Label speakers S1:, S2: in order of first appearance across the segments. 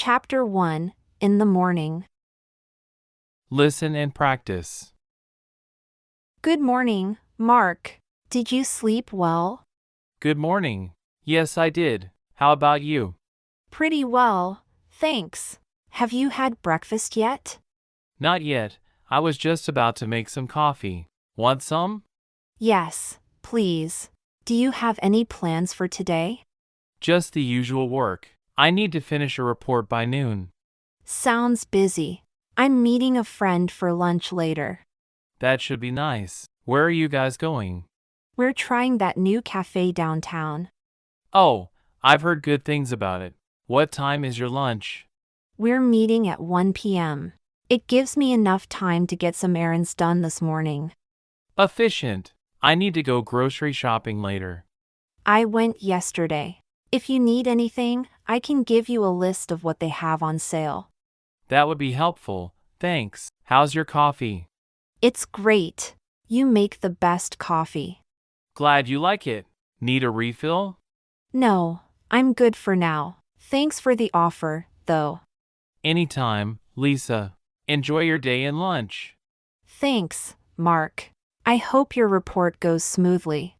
S1: Chapter 1, In the Morning.
S2: Listen and practice.
S1: Good morning, Mark. Did you sleep well?
S2: Good morning. Yes, I did. How about you?
S1: Pretty well, thanks. Have you had breakfast yet?
S2: Not yet. I was just about to make some coffee. Want some?
S1: Yes, please. Do you have any plans for today?
S2: Just the usual work. I need to finish a report by noon.
S1: Sounds busy. I'm meeting a friend for lunch later.
S2: That should be nice. Where are you guys going?
S1: We're trying that new cafe downtown.
S2: Oh, I've heard good things about it. What time is your lunch?
S1: We're meeting at 1 p.m. It gives me enough time to get some errands done this morning.
S2: Efficient. I need to go grocery shopping later.
S1: I went yesterday. If you need anything, I can give you a list of what they have on sale.
S2: That would be helpful. Thanks. How's your coffee?
S1: It's great. You make the best coffee.
S2: Glad you like it. Need a refill?
S1: No, I'm good for now. Thanks for the offer, though.
S2: Anytime, Lisa. Enjoy your day and lunch.
S1: Thanks, Mark. I hope your report goes smoothly.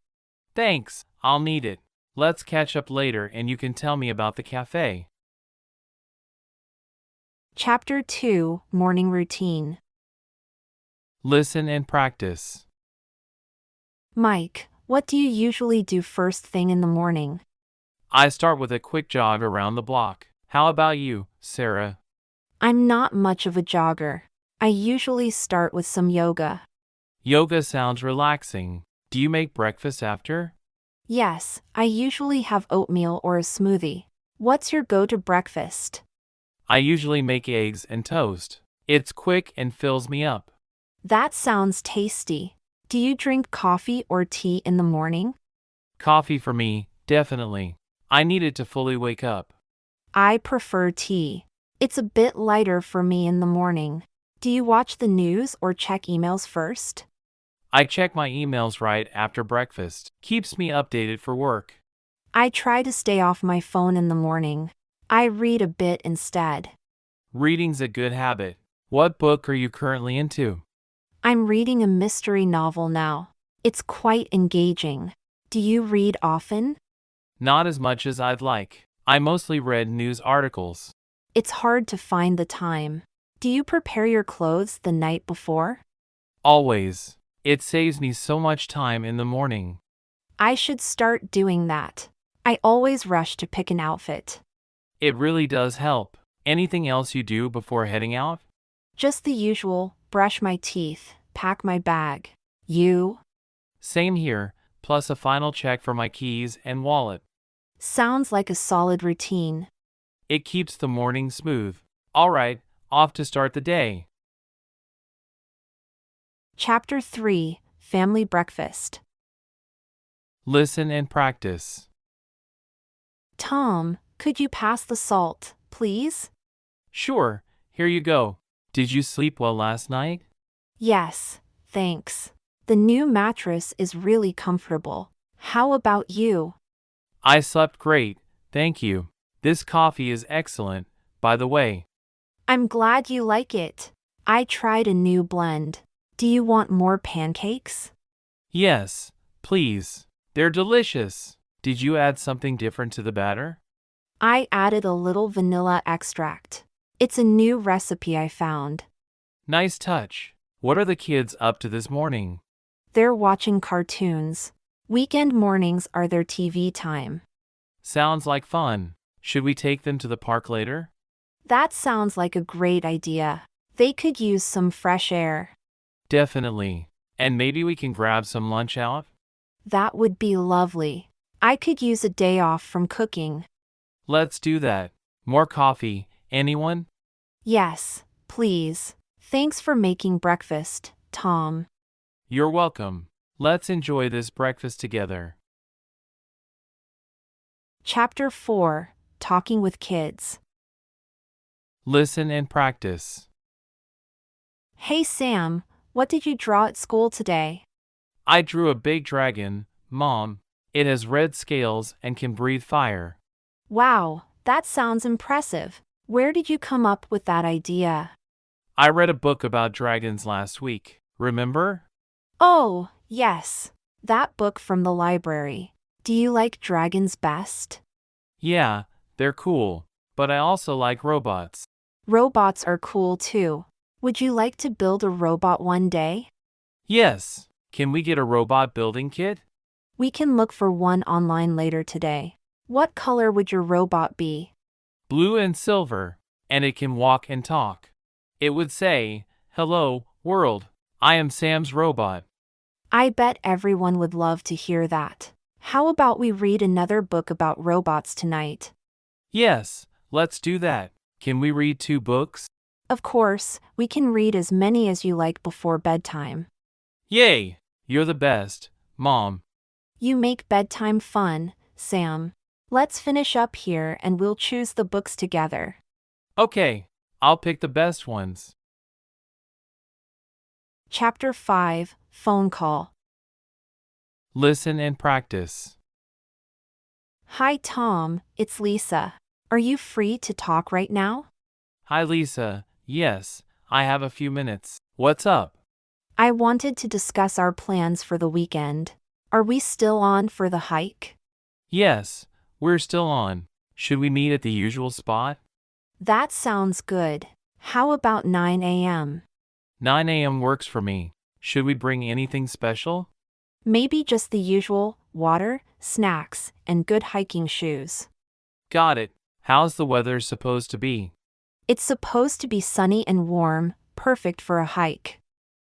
S2: Thanks, I'll need it. Let's catch up later and you can tell me about the cafe.
S1: Chapter 2, Morning Routine.
S2: Listen and practice.
S1: Mike, what do you usually do first thing in the morning?
S2: I start with a quick jog around the block. How about you, Sarah?
S1: I'm not much of a jogger. I usually start with some yoga.
S2: Yoga sounds relaxing. Do you make breakfast after?
S1: Yes, I usually have oatmeal or a smoothie. What's your go-to breakfast?
S2: I usually make eggs and toast. It's quick and fills me up.
S1: That sounds tasty. Do you drink coffee or tea in the morning?
S2: Coffee for me, definitely. I need it to fully wake up.
S1: I prefer tea. It's a bit lighter for me in the morning. Do you watch the news or check emails first?
S2: I check my emails right after breakfast. Keeps me updated for work.
S1: I try to stay off my phone in the morning. I read a bit instead.
S2: Reading's a good habit. What book are you currently into?
S1: I'm reading a mystery novel now. It's quite engaging. Do you read often?
S2: Not as much as I'd like. I mostly read news articles.
S1: It's hard to find the time. Do you prepare your clothes the night before?
S2: Always. It saves me so much time in the morning.
S1: I should start doing that. I always rush to pick an outfit.
S2: It really does help. Anything else you do before heading out?
S1: Just the usual, brush my teeth, pack my bag. You?
S2: Same here, plus a final check for my keys and wallet.
S1: Sounds like a solid routine.
S2: It keeps the morning smooth. All right, off to start the day.
S1: Chapter 3, Family Breakfast.
S2: Listen and practice.
S1: Tom, could you pass the salt, please?
S2: Sure, here you go. Did you sleep well last night?
S1: Yes, thanks. The new mattress is really comfortable. How about you?
S2: I slept great, thank you. This coffee is excellent, by the way.
S1: I'm glad you like it. I tried a new blend. Do you want more pancakes?
S2: Yes, please. They're delicious. Did you add something different to the batter?
S1: I added a little vanilla extract. It's a new recipe I found.
S2: Nice touch. What are the kids up to this morning?
S1: They're watching cartoons. Weekend mornings are their TV time.
S2: Sounds like fun. Should we take them to the park later?
S1: That sounds like a great idea. They could use some fresh air.
S2: Definitely. And maybe we can grab some lunch out?
S1: That would be lovely. I could use a day off from cooking.
S2: Let's do that. More coffee, anyone?
S1: Yes, please. Thanks for making breakfast, Tom.
S2: You're welcome. Let's enjoy this breakfast together.
S1: Chapter 4, Talking with Kids.
S2: Listen and practice.
S1: Hey Sam, what did you draw at school today?
S2: I drew a big dragon, Mom. It has red scales and can breathe fire.
S1: Wow, that sounds impressive. Where did you come up with that idea?
S2: I read a book about dragons last week. Remember?
S1: Oh, yes. That book from the library. Do you like dragons best?
S2: Yeah, they're cool. But I also like robots.
S1: Robots are cool too. Would you like to build a robot one day?
S2: Yes. Can we get a robot building kit?
S1: We can look for one online later today. What color would your robot be?
S2: Blue and silver. And it can walk and talk. It would say, "Hello, world. I am Sam's robot."
S1: I bet everyone would love to hear that. How about we read another book about robots tonight?
S2: Yes, let's do that. Can we read 2 books?
S1: Of course, we can read as many as you like before bedtime.
S2: Yay! You're the best, Mom.
S1: You make bedtime fun, Sam. Let's finish up here and we'll choose the books together.
S2: Okay, I'll pick the best ones.
S1: Chapter 5, Phone Call.
S2: Listen and practice.
S1: Hi Tom, it's Lisa. Are you free to talk right now?
S2: Hi Lisa, yes, I have a few minutes. What's up?
S1: I wanted to discuss our plans for the weekend. Are we still on for the hike?
S2: Yes, we're still on. Should we meet at the usual spot?
S1: That sounds good. How about 9 a.m.?
S2: 9 a.m. works for me. Should we bring anything special?
S1: Maybe just the usual water, snacks, and good hiking shoes.
S2: Got it. How's the weather supposed to be?
S1: It's supposed to be sunny and warm, perfect for a hike.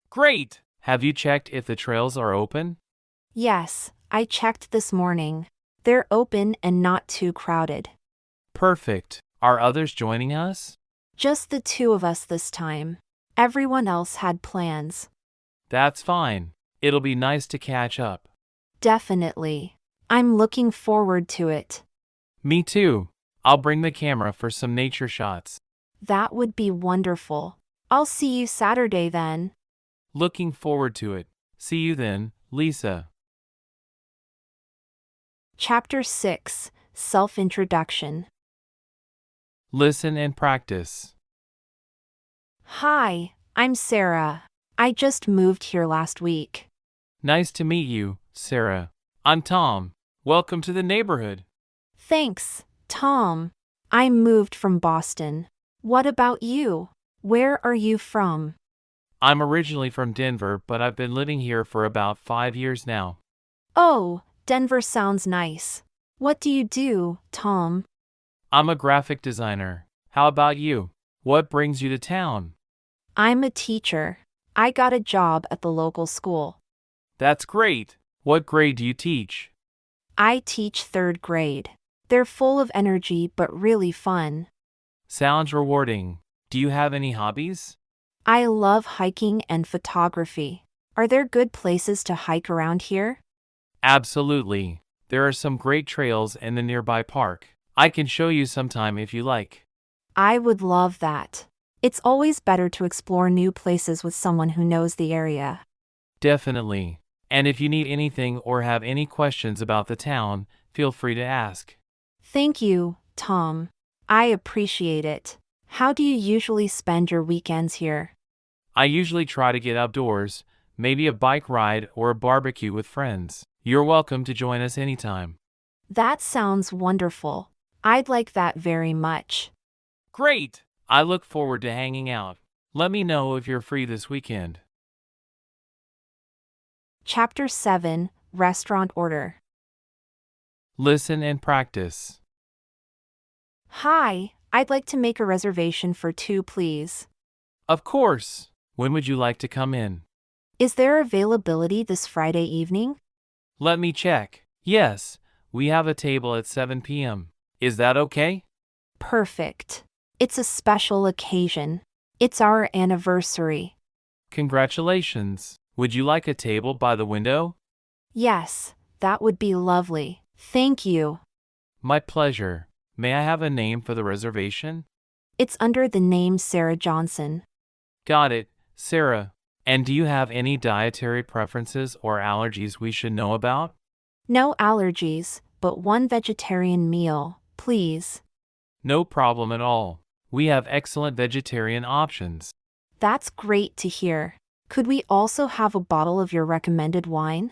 S2: Great! Have you checked if the trails are open?
S1: Yes, I checked this morning. They're open and not too crowded.
S2: Perfect. Are others joining us?
S1: Just the two of us this time. Everyone else had plans.
S2: That's fine. It'll be nice to catch up.
S1: Definitely. I'm looking forward to it.
S2: Me too. I'll bring the camera for some nature shots.
S1: That would be wonderful. I'll see you Saturday then.
S2: Looking forward to it. See you then, Lisa.
S1: Chapter 6, Self-Introduction.
S2: Listen and practice.
S1: Hi, I'm Sarah. I just moved here last week.
S2: Nice to meet you, Sarah. I'm Tom. Welcome to the neighborhood.
S1: Thanks, Tom. I moved from Boston. What about you? Where are you from?
S2: I'm originally from Denver, but I've been living here for about 5 years now.
S1: Oh, Denver sounds nice. What do you do, Tom?
S2: I'm a graphic designer. How about you? What brings you to town?
S1: I'm a teacher. I got a job at the local school.
S2: That's great. What grade do you teach?
S1: I teach 3rd grade. They're full of energy but really fun.
S2: Sounds rewarding. Do you have any hobbies?
S1: I love hiking and photography. Are there good places to hike around here?
S2: Absolutely. There are some great trails in the nearby park. I can show you sometime if you like.
S1: I would love that. It's always better to explore new places with someone who knows the area.
S2: Definitely. And if you need anything or have any questions about the town, feel free to ask.
S1: Thank you, Tom. I appreciate it. How do you usually spend your weekends here?
S2: I usually try to get outdoors, maybe a bike ride or a barbecue with friends. You're welcome to join us anytime.
S1: That sounds wonderful. I'd like that very much.
S2: Great! I look forward to hanging out. Let me know if you're free this weekend.
S1: Chapter 7, Restaurant Order.
S2: Listen and practice.
S1: Hi, I'd like to make a reservation for 2, please.
S2: Of course. When would you like to come in?
S1: Is there availability this Friday evening?
S2: Let me check. Yes, we have a table at 7 p.m. Is that okay?
S1: Perfect. It's a special occasion. It's our anniversary.
S2: Congratulations. Would you like a table by the window?
S1: Yes, that would be lovely. Thank you.
S2: My pleasure. May I have a name for the reservation?
S1: It's under the name Sarah Johnson.
S2: Got it, Sarah. And do you have any dietary preferences or allergies we should know about?
S1: No allergies, but 1 vegetarian meal, please.
S2: No problem at all. We have excellent vegetarian options.
S1: That's great to hear. Could we also have a bottle of your recommended wine?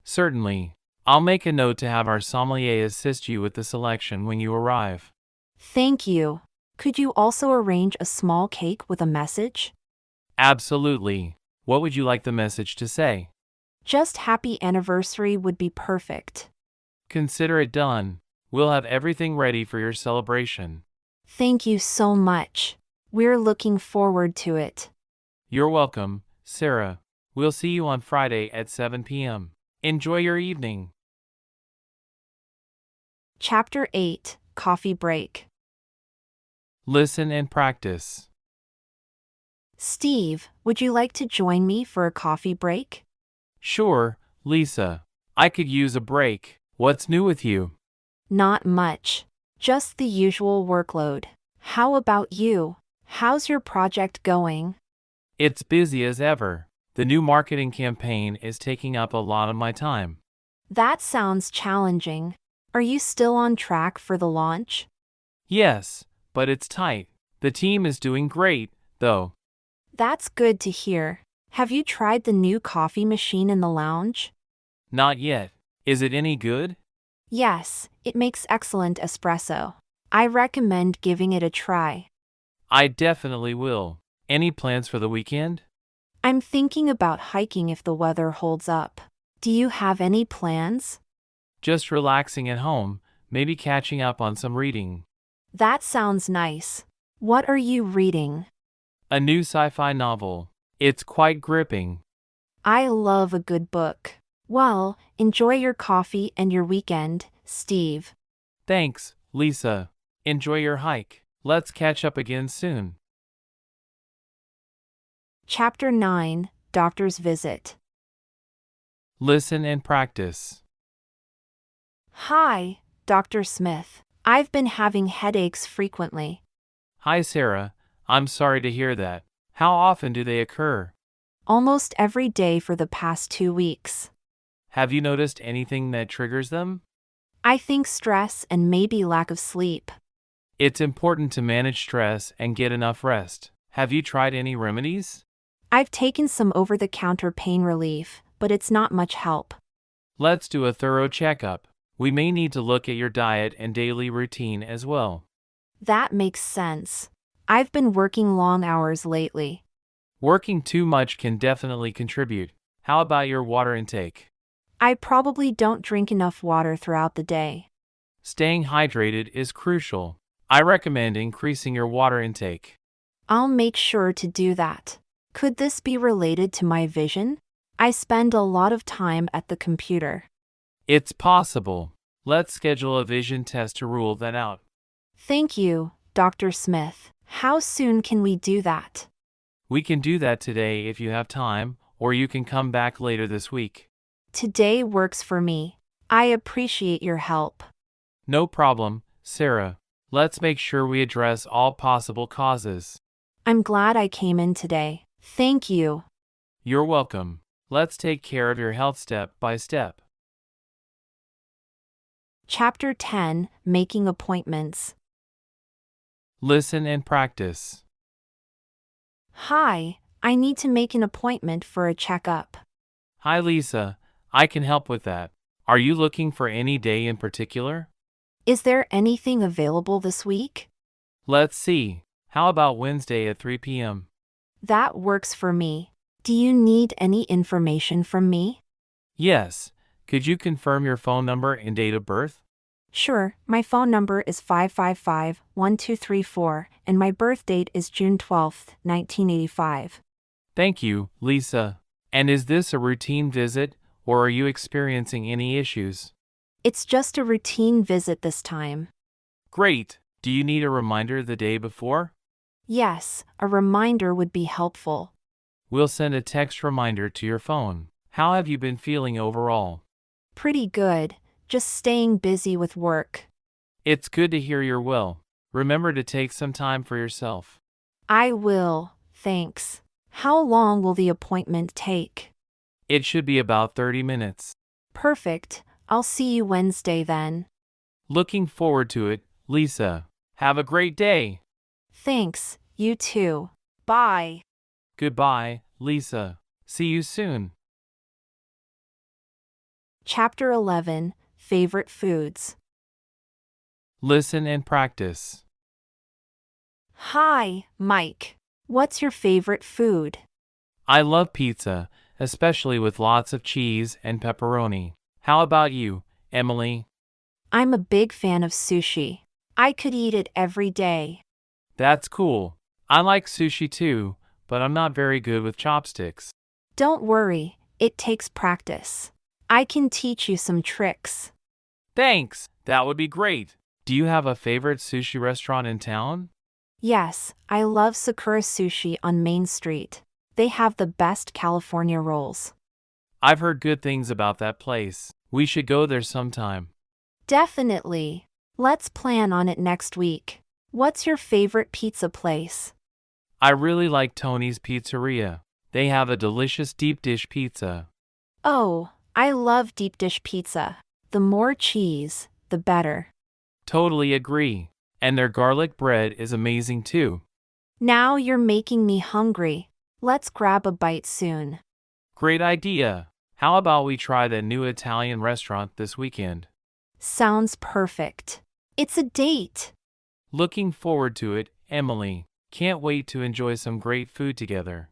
S2: Certainly. I'll make a note to have our sommelier assist you with the selection when you arrive.
S1: Thank you. Could you also arrange a small cake with a message?
S2: Absolutely. What would you like the message to say?
S1: Just happy anniversary would be perfect.
S2: Consider it done. We'll have everything ready for your celebration.
S1: Thank you so much. We're looking forward to it.
S2: You're welcome, Sarah. We'll see you on Friday at 7 p.m. Enjoy your evening.
S1: Chapter 8, Coffee Break.
S2: Listen and practice.
S1: Steve, would you like to join me for a coffee break?
S2: Sure, Lisa. I could use a break. What's new with you?
S1: Not much. Just the usual workload. How about you? How's your project going?
S2: It's busy as ever. The new marketing campaign is taking up a lot of my time.
S1: That sounds challenging. Are you still on track for the launch?
S2: Yes, but it's tight. The team is doing great, though.
S1: That's good to hear. Have you tried the new coffee machine in the lounge?
S2: Not yet. Is it any good?
S1: Yes, it makes excellent espresso. I recommend giving it a try.
S2: I definitely will. Any plans for the weekend?
S1: I'm thinking about hiking if the weather holds up. Do you have any plans?
S2: Just relaxing at home, maybe catching up on some reading.
S1: That sounds nice. What are you reading?
S2: A new sci-fi novel. It's quite gripping.
S1: I love a good book. Well, enjoy your coffee and your weekend, Steve.
S2: Thanks, Lisa. Enjoy your hike. Let's catch up again soon.
S1: Chapter 9, Doctor's Visit.
S2: Listen and practice.
S1: Hi, Dr. Smith. I've been having headaches frequently.
S2: Hi, Sarah. I'm sorry to hear that. How often do they occur?
S1: Almost every day for the past 2 weeks.
S2: Have you noticed anything that triggers them?
S1: I think stress and maybe lack of sleep.
S2: It's important to manage stress and get enough rest. Have you tried any remedies?
S1: I've taken some over-the-counter pain relief, but it's not much help.
S2: Let's do a thorough checkup. We may need to look at your diet and daily routine as well.
S1: That makes sense. I've been working long hours lately.
S2: Working too much can definitely contribute. How about your water intake?
S1: I probably don't drink enough water throughout the day.
S2: Staying hydrated is crucial. I recommend increasing your water intake.
S1: I'll make sure to do that. Could this be related to my vision? I spend a lot of time at the computer.
S2: It's possible. Let's schedule a vision test to rule that out.
S1: Thank you, Dr. Smith. How soon can we do that?
S2: We can do that today if you have time, or you can come back later this week.
S1: Today works for me. I appreciate your help.
S2: No problem, Sarah. Let's make sure we address all possible causes.
S1: I'm glad I came in today. Thank you.
S2: You're welcome. Let's take care of your health step by step.
S1: Chapter 10, Making Appointments.
S2: Listen and practice.
S1: Hi, I need to make an appointment for a checkup.
S2: Hi, Lisa. I can help with that. Are you looking for any day in particular?
S1: Is there anything available this week?
S2: Let's see. How about Wednesday at 3 p.m.?
S1: That works for me. Do you need any information from me?
S2: Yes. Could you confirm your phone number and date of birth?
S1: Sure, my phone number is 555-1234, and my birth date is June 12, 1985.
S2: Thank you, Lisa. And is this a routine visit, or are you experiencing any issues?
S1: It's just a routine visit this time.
S2: Great. Do you need a reminder the day before?
S1: Yes, a reminder would be helpful.
S2: We'll send a text reminder to your phone. How have you been feeling overall?
S1: Pretty good, just staying busy with work.
S2: It's good to hear you're well. Remember to take some time for yourself.
S1: I will, thanks. How long will the appointment take?
S2: It should be about 30 minutes.
S1: Perfect, I'll see you Wednesday then.
S2: Looking forward to it, Lisa. Have a great day.
S1: Thanks, you too. Bye.
S2: Goodbye, Lisa. See you soon.
S1: Chapter 11, Favorite Foods.
S2: Listen and practice.
S1: Hi, Mike. What's your favorite food?
S2: I love pizza, especially with lots of cheese and pepperoni. How about you, Emily?
S1: I'm a big fan of sushi. I could eat it every day.
S2: That's cool. I like sushi too, but I'm not very good with chopsticks.
S1: Don't worry, it takes practice. I can teach you some tricks.
S2: Thanks, that would be great. Do you have a favorite sushi restaurant in town?
S1: Yes, I love Sakura Sushi on Main Street. They have the best California rolls.
S2: I've heard good things about that place. We should go there sometime.
S1: Definitely. Let's plan on it next week. What's your favorite pizza place?
S2: I really like Tony's Pizzeria. They have a delicious deep dish pizza.
S1: Oh, I love deep dish pizza. The more cheese, the better.
S2: Totally agree. And their garlic bread is amazing too.
S1: Now you're making me hungry. Let's grab a bite soon.
S2: Great idea. How about we try the new Italian restaurant this weekend?
S1: Sounds perfect. It's a date.
S2: Looking forward to it, Emily. Can't wait to enjoy some great food together.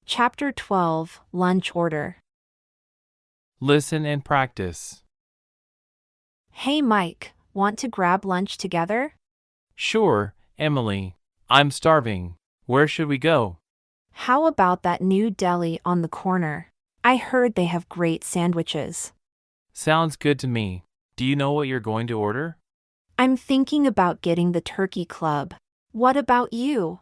S1: Chapter 12, Lunch Order.
S2: Listen and practice.
S1: Hey Mike, want to grab lunch together?
S2: Sure, Emily. I'm starving. Where should we go?
S1: How about that new deli on the corner? I heard they have great sandwiches.
S2: Sounds good to me. Do you know what you're going to order?
S1: I'm thinking about getting the turkey club. What about you?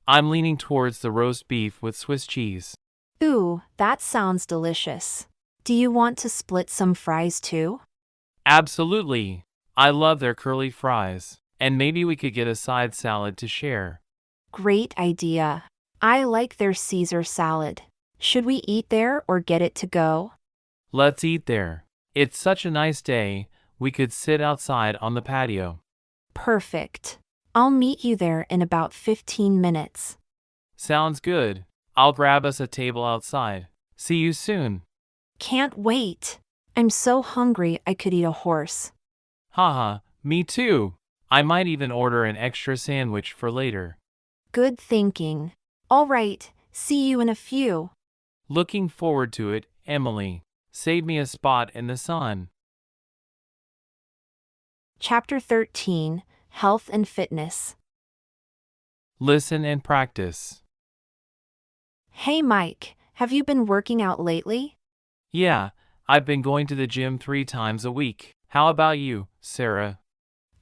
S2: I'm leaning towards the roast beef with Swiss cheese.
S1: Ooh, that sounds delicious. Do you want to split some fries too?
S2: Absolutely. I love their curly fries. And maybe we could get a side salad to share.
S1: Great idea. I like their Caesar salad. Should we eat there or get it to go?
S2: Let's eat there. It's such a nice day. We could sit outside on the patio.
S1: Perfect. I'll meet you there in about 15 minutes.
S2: Sounds good. I'll grab us a table outside. See you soon.
S1: Can't wait. I'm so hungry I could eat a horse.
S2: Haha, me too. I might even order an extra sandwich for later.
S1: Good thinking. All right, see you in a few.
S2: Looking forward to it, Emily. Save me a spot in the sun.
S1: Chapter 13, Health and Fitness.
S2: Listen and practice.
S1: Hey Mike, have you been working out lately?
S2: Yeah, I've been going to the gym 3 times a week. How about you, Sarah?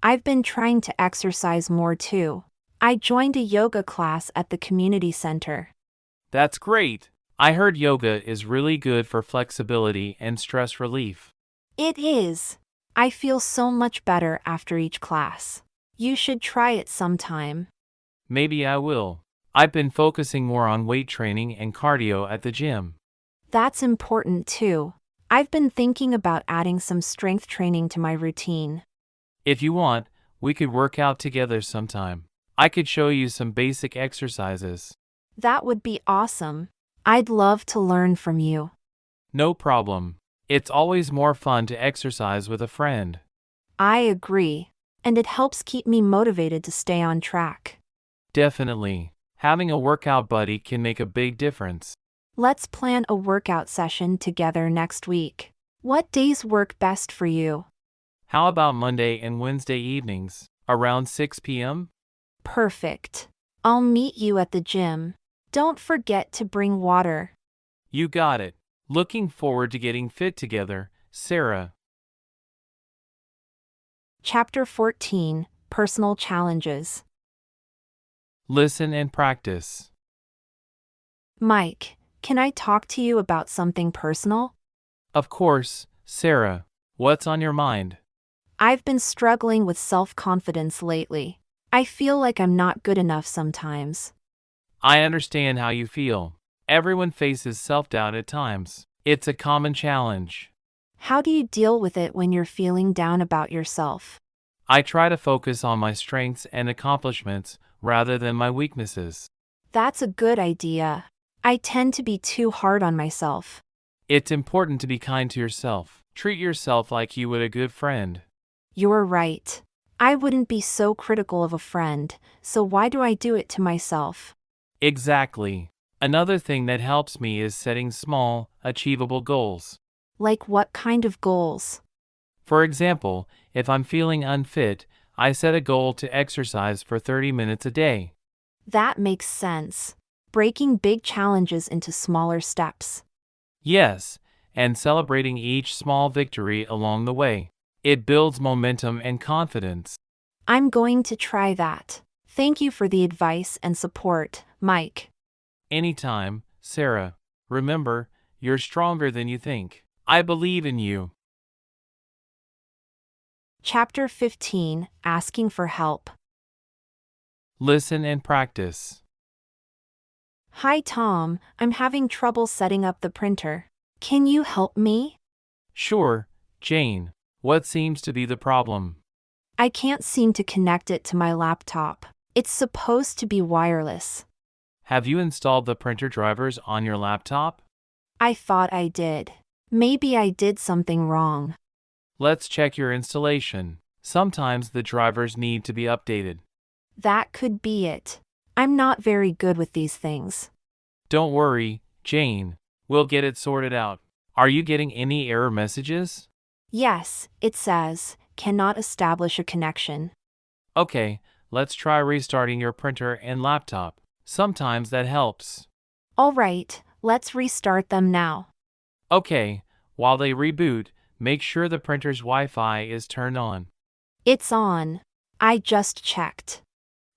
S1: I've been trying to exercise more too. I joined a yoga class at the community center.
S2: That's great. I heard yoga is really good for flexibility and stress relief.
S1: It is. I feel so much better after each class. You should try it sometime.
S2: Maybe I will. I've been focusing more on weight training and cardio at the gym.
S1: That's important too. I've been thinking about adding some strength training to my routine.
S2: If you want, we could work out together sometime. I could show you some basic exercises.
S1: That would be awesome. I'd love to learn from you.
S2: No problem. It's always more fun to exercise with a friend.
S1: I agree. And it helps keep me motivated to stay on track.
S2: Definitely. Having a workout buddy can make a big difference.
S1: Let's plan a workout session together next week. What days work best for you?
S2: How about Monday and Wednesday evenings, around 6 p.m.?
S1: Perfect. I'll meet you at the gym. Don't forget to bring water.
S2: You got it. Looking forward to getting fit together, Sarah.
S1: Chapter 14, Personal Challenges.
S2: Listen and practice.
S1: Mike, can I talk to you about something personal?
S2: Of course, Sarah. What's on your mind?
S1: I've been struggling with self-confidence lately. I feel like I'm not good enough sometimes.
S2: I understand how you feel. Everyone faces self-doubt at times. It's a common challenge.
S1: How do you deal with it when you're feeling down about yourself?
S2: I try to focus on my strengths and accomplishments rather than my weaknesses.
S1: That's a good idea. I tend to be too hard on myself.
S2: It's important to be kind to yourself. Treat yourself like you would a good friend.
S1: You're right. I wouldn't be so critical of a friend, so why do I do it to myself?
S2: Exactly. Another thing that helps me is setting small, achievable goals.
S1: Like what kind of goals?
S2: For example, if I'm feeling unfit, I set a goal to exercise for 30 minutes a day.
S1: That makes sense. Breaking big challenges into smaller steps.
S2: Yes, and celebrating each small victory along the way. It builds momentum and confidence.
S1: I'm going to try that. Thank you for the advice and support, Mike.
S2: Anytime, Sarah. Remember, you're stronger than you think. I believe in you.
S1: Chapter 15, Asking for Help.
S2: Listen and practice.
S1: Hi Tom, I'm having trouble setting up the printer. Can you help me?
S2: Sure, Jane. What seems to be the problem?
S1: I can't seem to connect it to my laptop. It's supposed to be wireless.
S2: Have you installed the printer drivers on your laptop?
S1: I thought I did. Maybe I did something wrong.
S2: Let's check your installation. Sometimes the drivers need to be updated.
S1: That could be it. I'm not very good with these things.
S2: Don't worry, Jane. We'll get it sorted out. Are you getting any error messages?
S1: Yes, it says, cannot establish a connection.
S2: Okay, let's try restarting your printer and laptop. Sometimes that helps.
S1: All right, let's restart them now.
S2: Okay, while they reboot, make sure the printer's Wi-Fi is turned on.
S1: It's on. I just checked.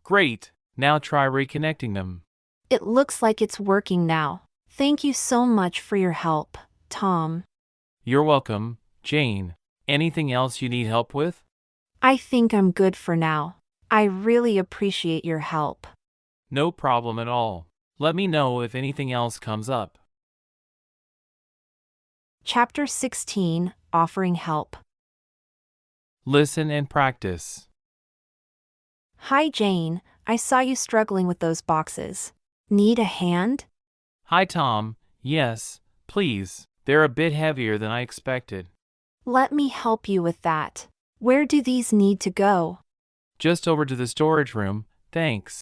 S2: Great, now try reconnecting them.
S1: It looks like it's working now. Thank you so much for your help, Tom.
S2: You're welcome, Jane. Anything else you need help with?
S1: I think I'm good for now. I really appreciate your help.
S2: No problem at all. Let me know if anything else comes up.
S1: Chapter 16, Offering Help.
S2: Listen and practice.
S1: Hi Jane, I saw you struggling with those boxes. Need a hand?
S2: Hi Tom, yes, please. They're a bit heavier than I expected.
S1: Let me help you with that. Where do these need to go?
S2: Just over to the storage room, thanks.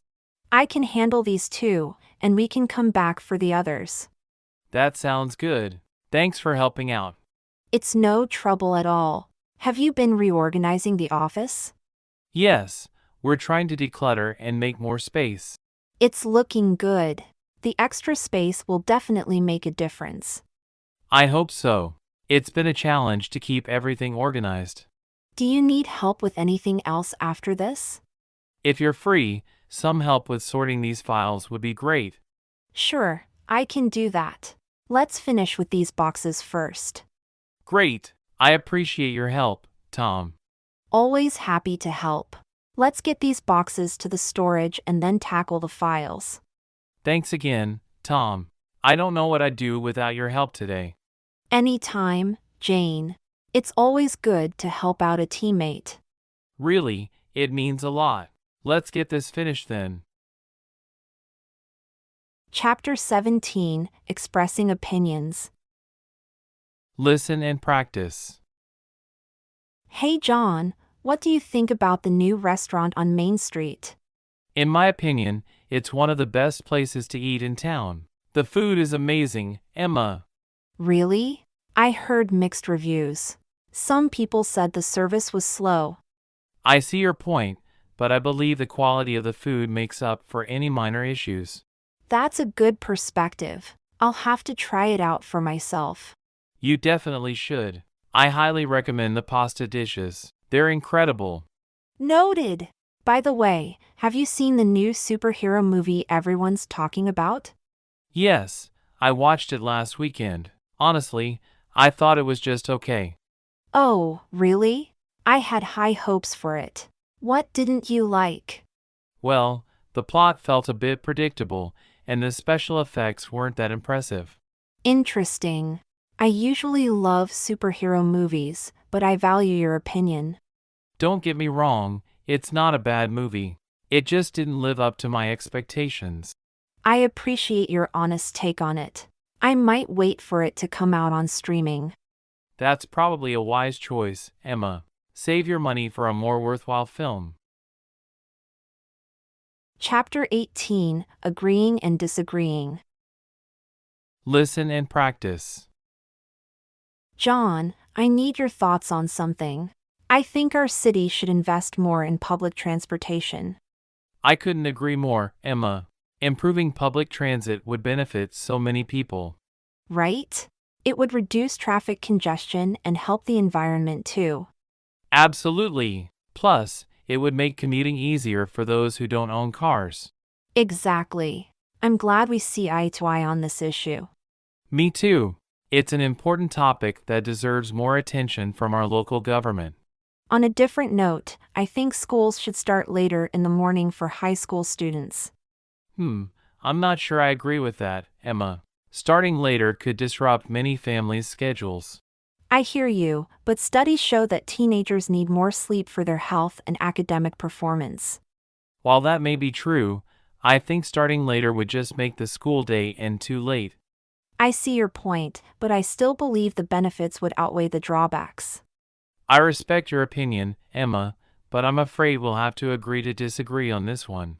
S1: I can handle these too, and we can come back for the others.
S2: That sounds good. Thanks for helping out.
S1: It's no trouble at all. Have you been reorganizing the office?
S2: Yes, we're trying to declutter and make more space.
S1: It's looking good. The extra space will definitely make a difference.
S2: I hope so. It's been a challenge to keep everything organized.
S1: Do you need help with anything else after this?
S2: If you're free, some help with sorting these files would be great.
S1: Sure, I can do that. Let's finish with these boxes first.
S2: Great. I appreciate your help, Tom.
S1: Always happy to help. Let's get these boxes to the storage and then tackle the files.
S2: Thanks again, Tom. I don't know what I'd do without your help today.
S1: Anytime, Jane. It's always good to help out a teammate.
S2: Really, it means a lot. Let's get this finished then.
S1: Chapter 17, Expressing Opinions.
S2: Listen and practice.
S1: Hey John, what do you think about the new restaurant on Main Street?
S2: In my opinion, it's one of the best places to eat in town. The food is amazing, Emma.
S1: Really? I heard mixed reviews. Some people said the service was slow.
S2: I see your point, but I believe the quality of the food makes up for any minor issues.
S1: That's a good perspective. I'll have to try it out for myself.
S2: You definitely should. I highly recommend the pasta dishes. They're incredible.
S1: Noted! By the way, have you seen the new superhero movie everyone's talking about?
S2: Yes, I watched it last weekend. Honestly, I thought it was just okay.
S1: Oh, really? I had high hopes for it. What didn't you like?
S2: Well, the plot felt a bit predictable, and the special effects weren't that impressive.
S1: Interesting. I usually love superhero movies, but I value your opinion.
S2: Don't get me wrong, it's not a bad movie. It just didn't live up to my expectations.
S1: I appreciate your honest take on it. I might wait for it to come out on streaming.
S2: That's probably a wise choice, Emma. Save your money for a more worthwhile film.
S1: Chapter 18, Agreeing and Disagreeing.
S2: Listen and practice.
S1: John, I need your thoughts on something. I think our city should invest more in public transportation.
S2: I couldn't agree more, Emma. Improving public transit would benefit so many people.
S1: Right? It would reduce traffic congestion and help the environment too.
S2: Absolutely. Plus, it would make commuting easier for those who don't own cars.
S1: Exactly. I'm glad we see eye to eye on this issue.
S2: Me too. It's an important topic that deserves more attention from our local government.
S1: On a different note, I think schools should start later in the morning for high school students.
S2: I'm not sure I agree with that, Emma. Starting later could disrupt many families' schedules.
S1: I hear you, but studies show that teenagers need more sleep for their health and academic performance.
S2: While that may be true, I think starting later would just make the school day end too late.
S1: I see your point, but I still believe the benefits would outweigh the drawbacks.
S2: I respect your opinion, Emma, but I'm afraid we'll have to agree to disagree on this one.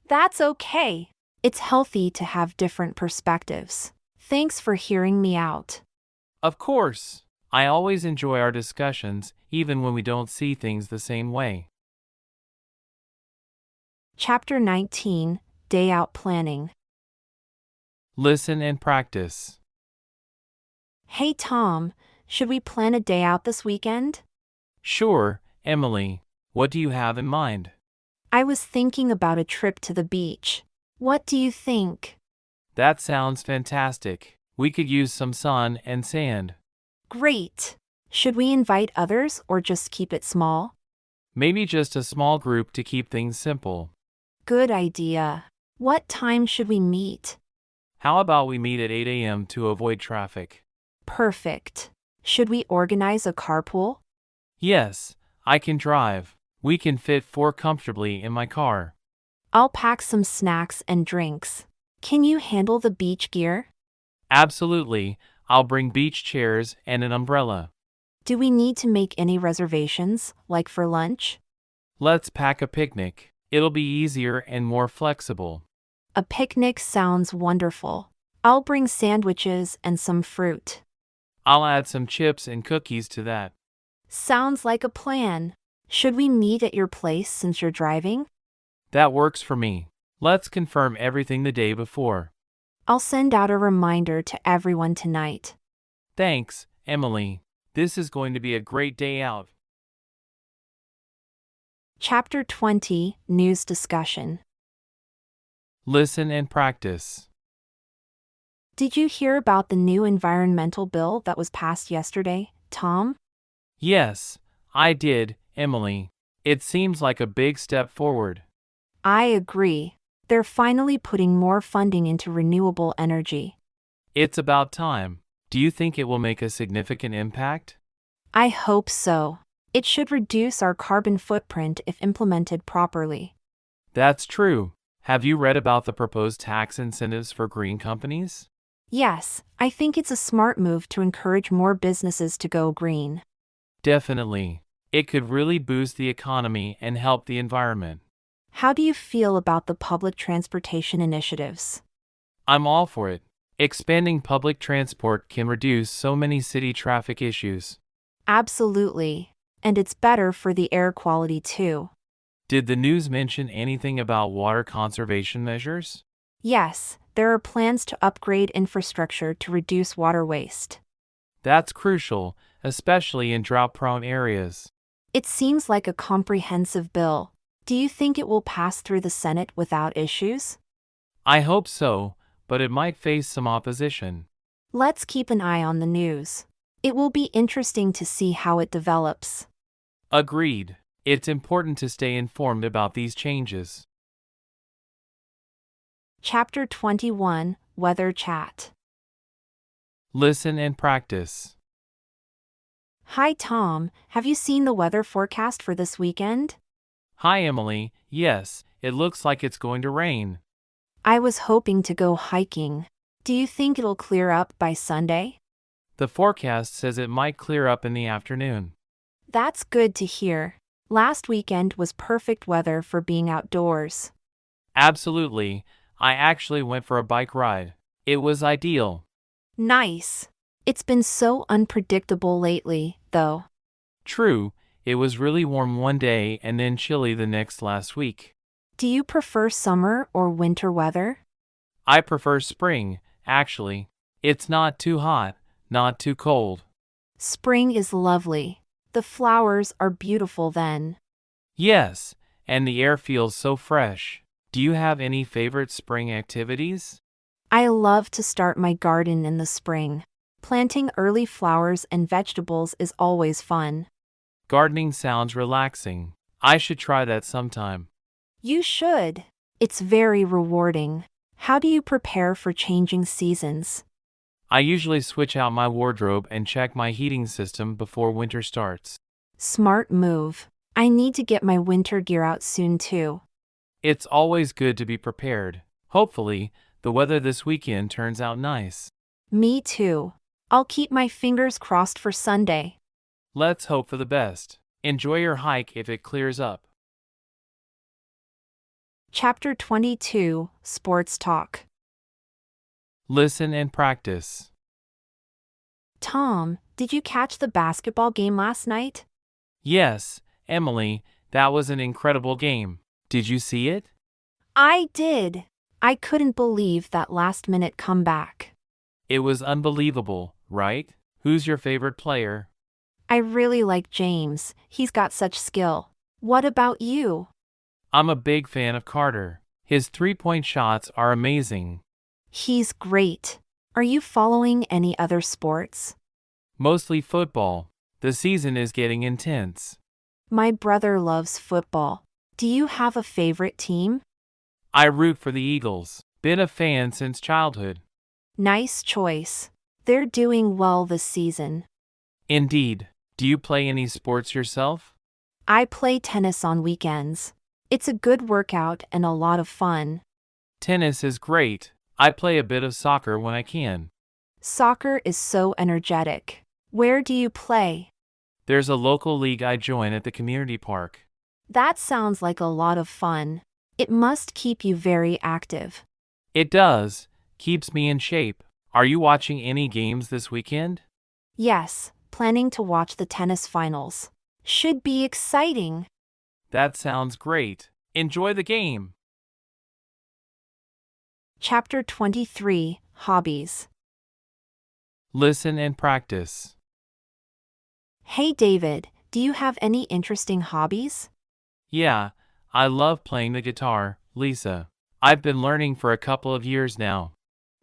S1: That's okay. It's healthy to have different perspectives. Thanks for hearing me out.
S2: Of course. I always enjoy our discussions, even when we don't see things the same way.
S1: Chapter 19, Day Out Planning.
S2: Listen and practice.
S1: Hey Tom, should we plan a day out this weekend?
S2: Sure, Emily. What do you have in mind?
S1: I was thinking about a trip to the beach. What do you think?
S2: That sounds fantastic. We could use some sun and sand.
S1: Great. Should we invite others or just keep it small?
S2: Maybe just a small group to keep things simple.
S1: Good idea. What time should we meet?
S2: How about we meet at 8 a.m. to avoid traffic?
S1: Perfect. Should we organize a carpool?
S2: Yes, I can drive. We can fit 4 comfortably in my car.
S1: I'll pack some snacks and drinks. Can you handle the beach gear?
S2: Absolutely. I'll bring beach chairs and an umbrella.
S1: Do we need to make any reservations, like for lunch?
S2: Let's pack a picnic. It'll be easier and more flexible.
S1: A picnic sounds wonderful. I'll bring sandwiches and some fruit.
S2: I'll add some chips and cookies to that.
S1: Sounds like a plan. Should we meet at your place since you're driving?
S2: That works for me. Let's confirm everything the day before.
S1: I'll send out a reminder to everyone tonight.
S2: Thanks, Emily. This is going to be a great day out.
S1: Chapter 20, News Discussion.
S2: Listen and practice.
S1: Did you hear about the new environmental bill that was passed yesterday, Tom?
S2: Yes, I did, Emily. It seems like a big step forward.
S1: I agree. They're finally putting more funding into renewable energy.
S2: It's about time. Do you think it will make a significant impact?
S1: I hope so. It should reduce our carbon footprint if implemented properly.
S2: That's true. Have you read about the proposed tax incentives for green companies?
S1: Yes, I think it's a smart move to encourage more businesses to go green.
S2: Definitely. It could really boost the economy and help the environment.
S1: How do you feel about the public transportation initiatives?
S2: I'm all for it. Expanding public transport can reduce so many city traffic issues.
S1: Absolutely. And it's better for the air quality too.
S2: Did the news mention anything about water conservation measures?
S1: Yes, there are plans to upgrade infrastructure to reduce water waste.
S2: That's crucial, especially in drought-prone areas.
S1: It seems like a comprehensive bill. Do you think it will pass through the Senate without issues?
S2: I hope so, but it might face some opposition.
S1: Let's keep an eye on the news. It will be interesting to see how it develops.
S2: Agreed. It's important to stay informed about these changes.
S1: Chapter 21, Weather Chat.
S2: Listen and practice.
S1: Hi Tom, have you seen the weather forecast for this weekend?
S2: Hi, Emily. Yes, it looks like it's going to rain.
S1: I was hoping to go hiking. Do you think it'll clear up by Sunday?
S2: The forecast says it might clear up in the afternoon.
S1: That's good to hear. Last weekend was perfect weather for being outdoors.
S2: Absolutely. I actually went for a bike ride. It was ideal.
S1: Nice. It's been so unpredictable lately, though.
S2: True, it was really warm one day and then chilly the next last week.
S1: Do you prefer summer or winter weather?
S2: I prefer spring, actually. It's not too hot, not too cold.
S1: Spring is lovely. The flowers are beautiful then.
S2: Yes, and the air feels so fresh. Do you have any favorite spring activities?
S1: I love to start my garden in the spring. Planting early flowers and vegetables is always fun.
S2: Gardening sounds relaxing. I should try that sometime.
S1: You should. It's very rewarding. How do you prepare for changing seasons?
S2: I usually switch out my wardrobe and check my heating system before winter starts.
S1: Smart move. I need to get my winter gear out soon too.
S2: It's always good to be prepared. Hopefully, the weather this weekend turns out nice.
S1: Me too. I'll keep my fingers crossed for Sunday.
S2: Let's hope for the best. Enjoy your hike if it clears up.
S1: Chapter 22, Sports Talk.
S2: Listen and practice.
S1: Tom, did you catch the basketball game last night?
S2: Yes, Emily, that was an incredible game. Did you see it?
S1: I did. I couldn't believe that last-minute comeback.
S2: It was unbelievable, right? Who's your favorite player?
S1: I really like James. He's got such skill. What about you?
S2: I'm a big fan of Carter. His three-point shots are amazing.
S1: He's great. Are you following any other sports?
S2: Mostly football. The season is getting intense.
S1: My brother loves football. Do you have a favorite team?
S2: I root for the Eagles. Been a fan since childhood.
S1: Nice choice. They're doing well this season.
S2: Indeed. Do you play any sports yourself?
S1: I play tennis on weekends. It's a good workout and a lot of fun.
S2: Tennis is great. I play a bit of soccer when I can.
S1: Soccer is so energetic. Where do you play?
S2: There's a local league I join at the community park.
S1: That sounds like a lot of fun. It must keep you very active.
S2: It does. Keeps me in shape. Are you watching any games this weekend?
S1: Yes, planning to watch the tennis finals. Should be exciting.
S2: That sounds great. Enjoy the game.
S1: Chapter 23, Hobbies.
S2: Listen and practice.
S1: Hey David, do you have any interesting hobbies?
S2: Yeah, I love playing the guitar, Lisa. I've been learning for a couple of years now.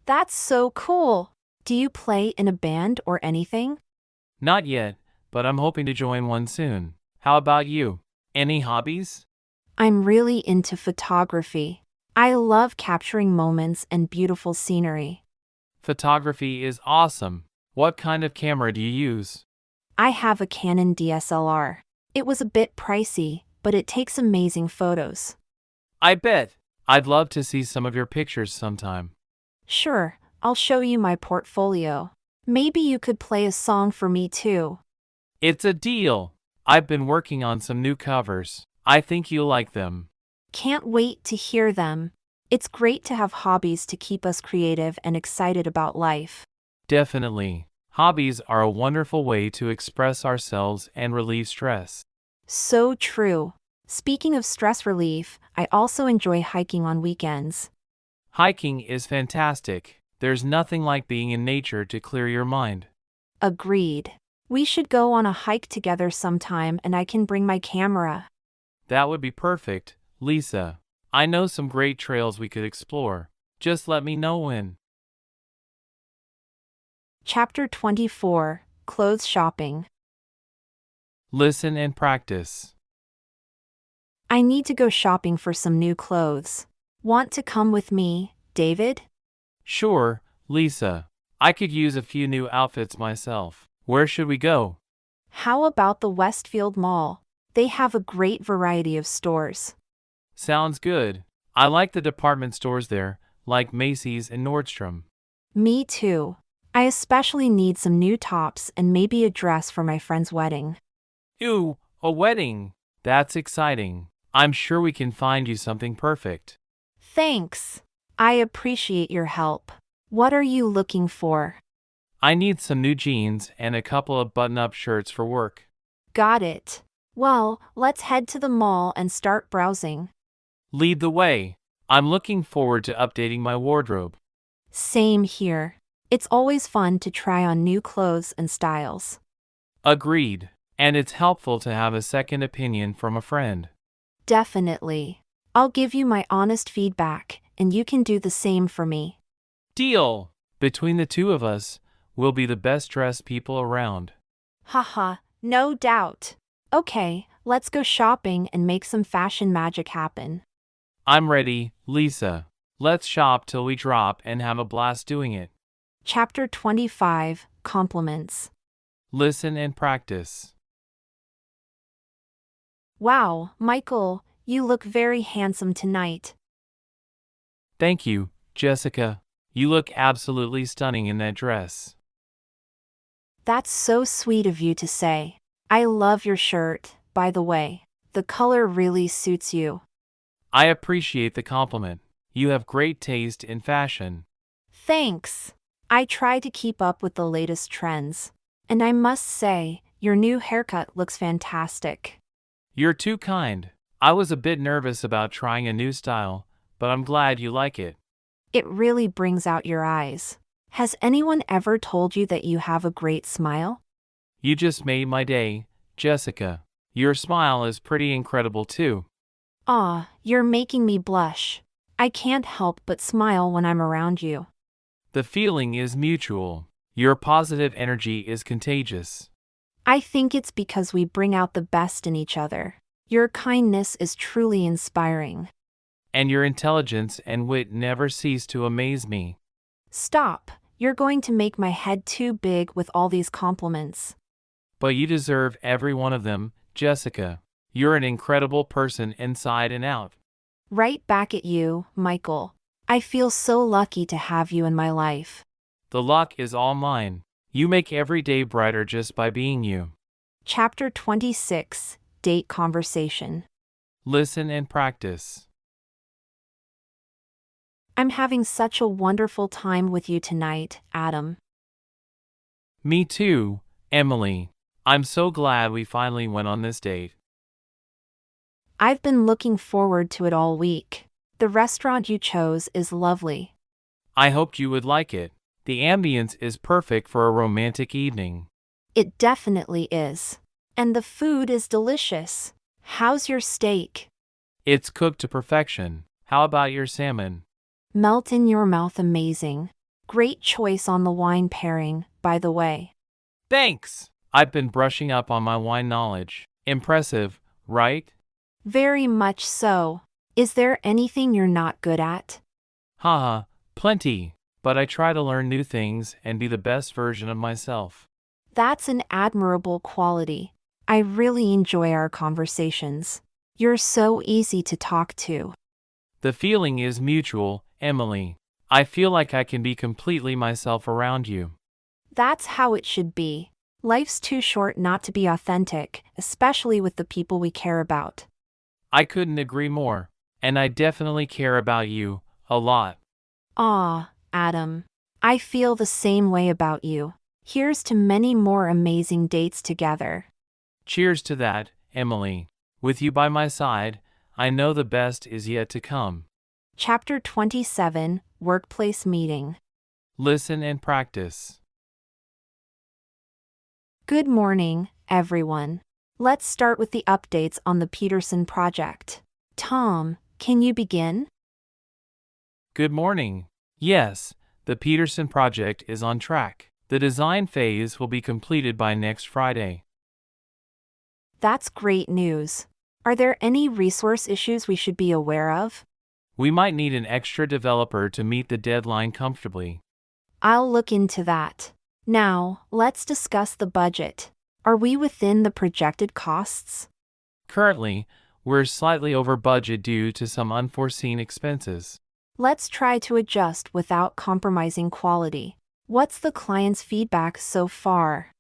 S1: That's so cool. Do you play in a band or anything?
S2: Not yet, but I'm hoping to join one soon. How about you? Any hobbies?
S1: I'm really into photography. I love capturing moments and beautiful scenery.
S2: Photography is awesome. What kind of camera do you use?
S1: I have a Canon DSLR. It was a bit pricey, but it takes amazing photos.
S2: I bet. I'd love to see some of your pictures sometime.
S1: Sure, I'll show you my portfolio. Maybe you could play a song for me too.
S2: It's a deal. I've been working on some new covers. I think you'll like them.
S1: Can't wait to hear them. It's great to have hobbies to keep us creative and excited about life.
S2: Definitely. Hobbies are a wonderful way to express ourselves and relieve stress.
S1: So true. Speaking of stress relief, I also enjoy hiking on weekends.
S2: Hiking is fantastic. There's nothing like being in nature to clear your mind.
S1: Agreed. We should go on a hike together sometime and I can bring my camera.
S2: That would be perfect, Lisa. I know some great trails we could explore. Just let me know when.
S1: Chapter 24, Clothes Shopping.
S2: Listen and practice.
S1: I need to go shopping for some new clothes. Want to come with me, David?
S2: Sure, Lisa. I could use a few new outfits myself. Where should we go?
S1: How about the Westfield Mall? They have a great variety of stores.
S2: Sounds good. I like the department stores there, like Macy's and Nordstrom.
S1: Me too. I especially need some new tops and maybe a dress for my friend's wedding.
S2: Ooh, a wedding. That's exciting. I'm sure we can find you something perfect.
S1: Thanks. I appreciate your help. What are you looking for?
S2: I need some new jeans and a couple of button-up shirts for work.
S1: Got it. Well, let's head to the mall and start browsing.
S2: Lead the way. I'm looking forward to updating my wardrobe.
S1: Same here. It's always fun to try on new clothes and styles.
S2: Agreed. And it's helpful to have a second opinion from a friend.
S1: Definitely. I'll give you my honest feedback, and you can do the same for me.
S2: Deal! Between the two of us, we'll be the best dressed people around.
S1: Haha, no doubt. Okay, let's go shopping and make some fashion magic happen.
S2: I'm ready, Lisa. Let's shop till we drop and have a blast doing it.
S1: Chapter 25, Compliments.
S2: Listen and practice.
S1: Wow, Michael, you look very handsome tonight.
S2: Thank you, Jessica. You look absolutely stunning in that dress.
S1: That's so sweet of you to say. I love your shirt, by the way. The color really suits you.
S2: I appreciate the compliment. You have great taste in fashion.
S1: Thanks. I try to keep up with the latest trends. And I must say, your new haircut looks fantastic.
S2: You're too kind. I was a bit nervous about trying a new style, but I'm glad you like it.
S1: It really brings out your eyes. Has anyone ever told you that you have a great smile?
S2: You just made my day, Jessica. Your smile is pretty incredible too.
S1: Aw, you're making me blush. I can't help but smile when I'm around you.
S2: The feeling is mutual. Your positive energy is contagious.
S1: I think it's because we bring out the best in each other. Your kindness is truly inspiring.
S2: And your intelligence and wit never cease to amaze me.
S1: Stop, you're going to make my head too big with all these compliments.
S2: But you deserve every one of them, Jessica. You're an incredible person inside and out.
S1: Right back at you, Michael. I feel so lucky to have you in my life.
S2: The luck is all mine. You make every day brighter just by being you.
S1: Chapter 26, Date Conversation.
S2: Listen and practice.
S1: I'm having such a wonderful time with you tonight, Adam.
S2: Me too, Emily. I'm so glad we finally went on this date.
S1: I've been looking forward to it all week. The restaurant you chose is lovely.
S2: I hoped you would like it. The ambience is perfect for a romantic evening.
S1: It definitely is. And the food is delicious. How's your steak?
S2: It's cooked to perfection. How about your salmon?
S1: Melt in your mouth amazing. Great choice on the wine pairing, by the way.
S2: Thanks! I've been brushing up on my wine knowledge. Impressive, right?
S1: Very much so. Is there anything you're not good at?
S2: Haha, plenty. But I try to learn new things and be the best version of myself.
S1: That's an admirable quality. I really enjoy our conversations. You're so easy to talk to.
S2: The feeling is mutual, Emily. I feel like I can be completely myself around you.
S1: That's how it should be. Life's too short not to be authentic, especially with the people we care about.
S2: I couldn't agree more. And I definitely care about you, a lot.
S1: Aw, Adam. I feel the same way about you. Here's to many more amazing dates together.
S2: Cheers to that, Emily. With you by my side, I know the best is yet to come.
S1: Chapter 27, Workplace Meeting.
S2: Listen and practice.
S1: Good morning, everyone. Let's start with the updates on the Peterson project. Tom, can you begin?
S2: Good morning. Yes, the Peterson project is on track. The design phase will be completed by next Friday.
S1: That's great news. Are there any resource issues we should be aware of?
S2: We might need an extra developer to meet the deadline comfortably.
S1: I'll look into that. Now, let's discuss the budget. Are we within the projected costs?
S2: Currently, we're slightly over budget due to some unforeseen expenses.
S1: Let's try to adjust without compromising quality. What's the client's feedback so far?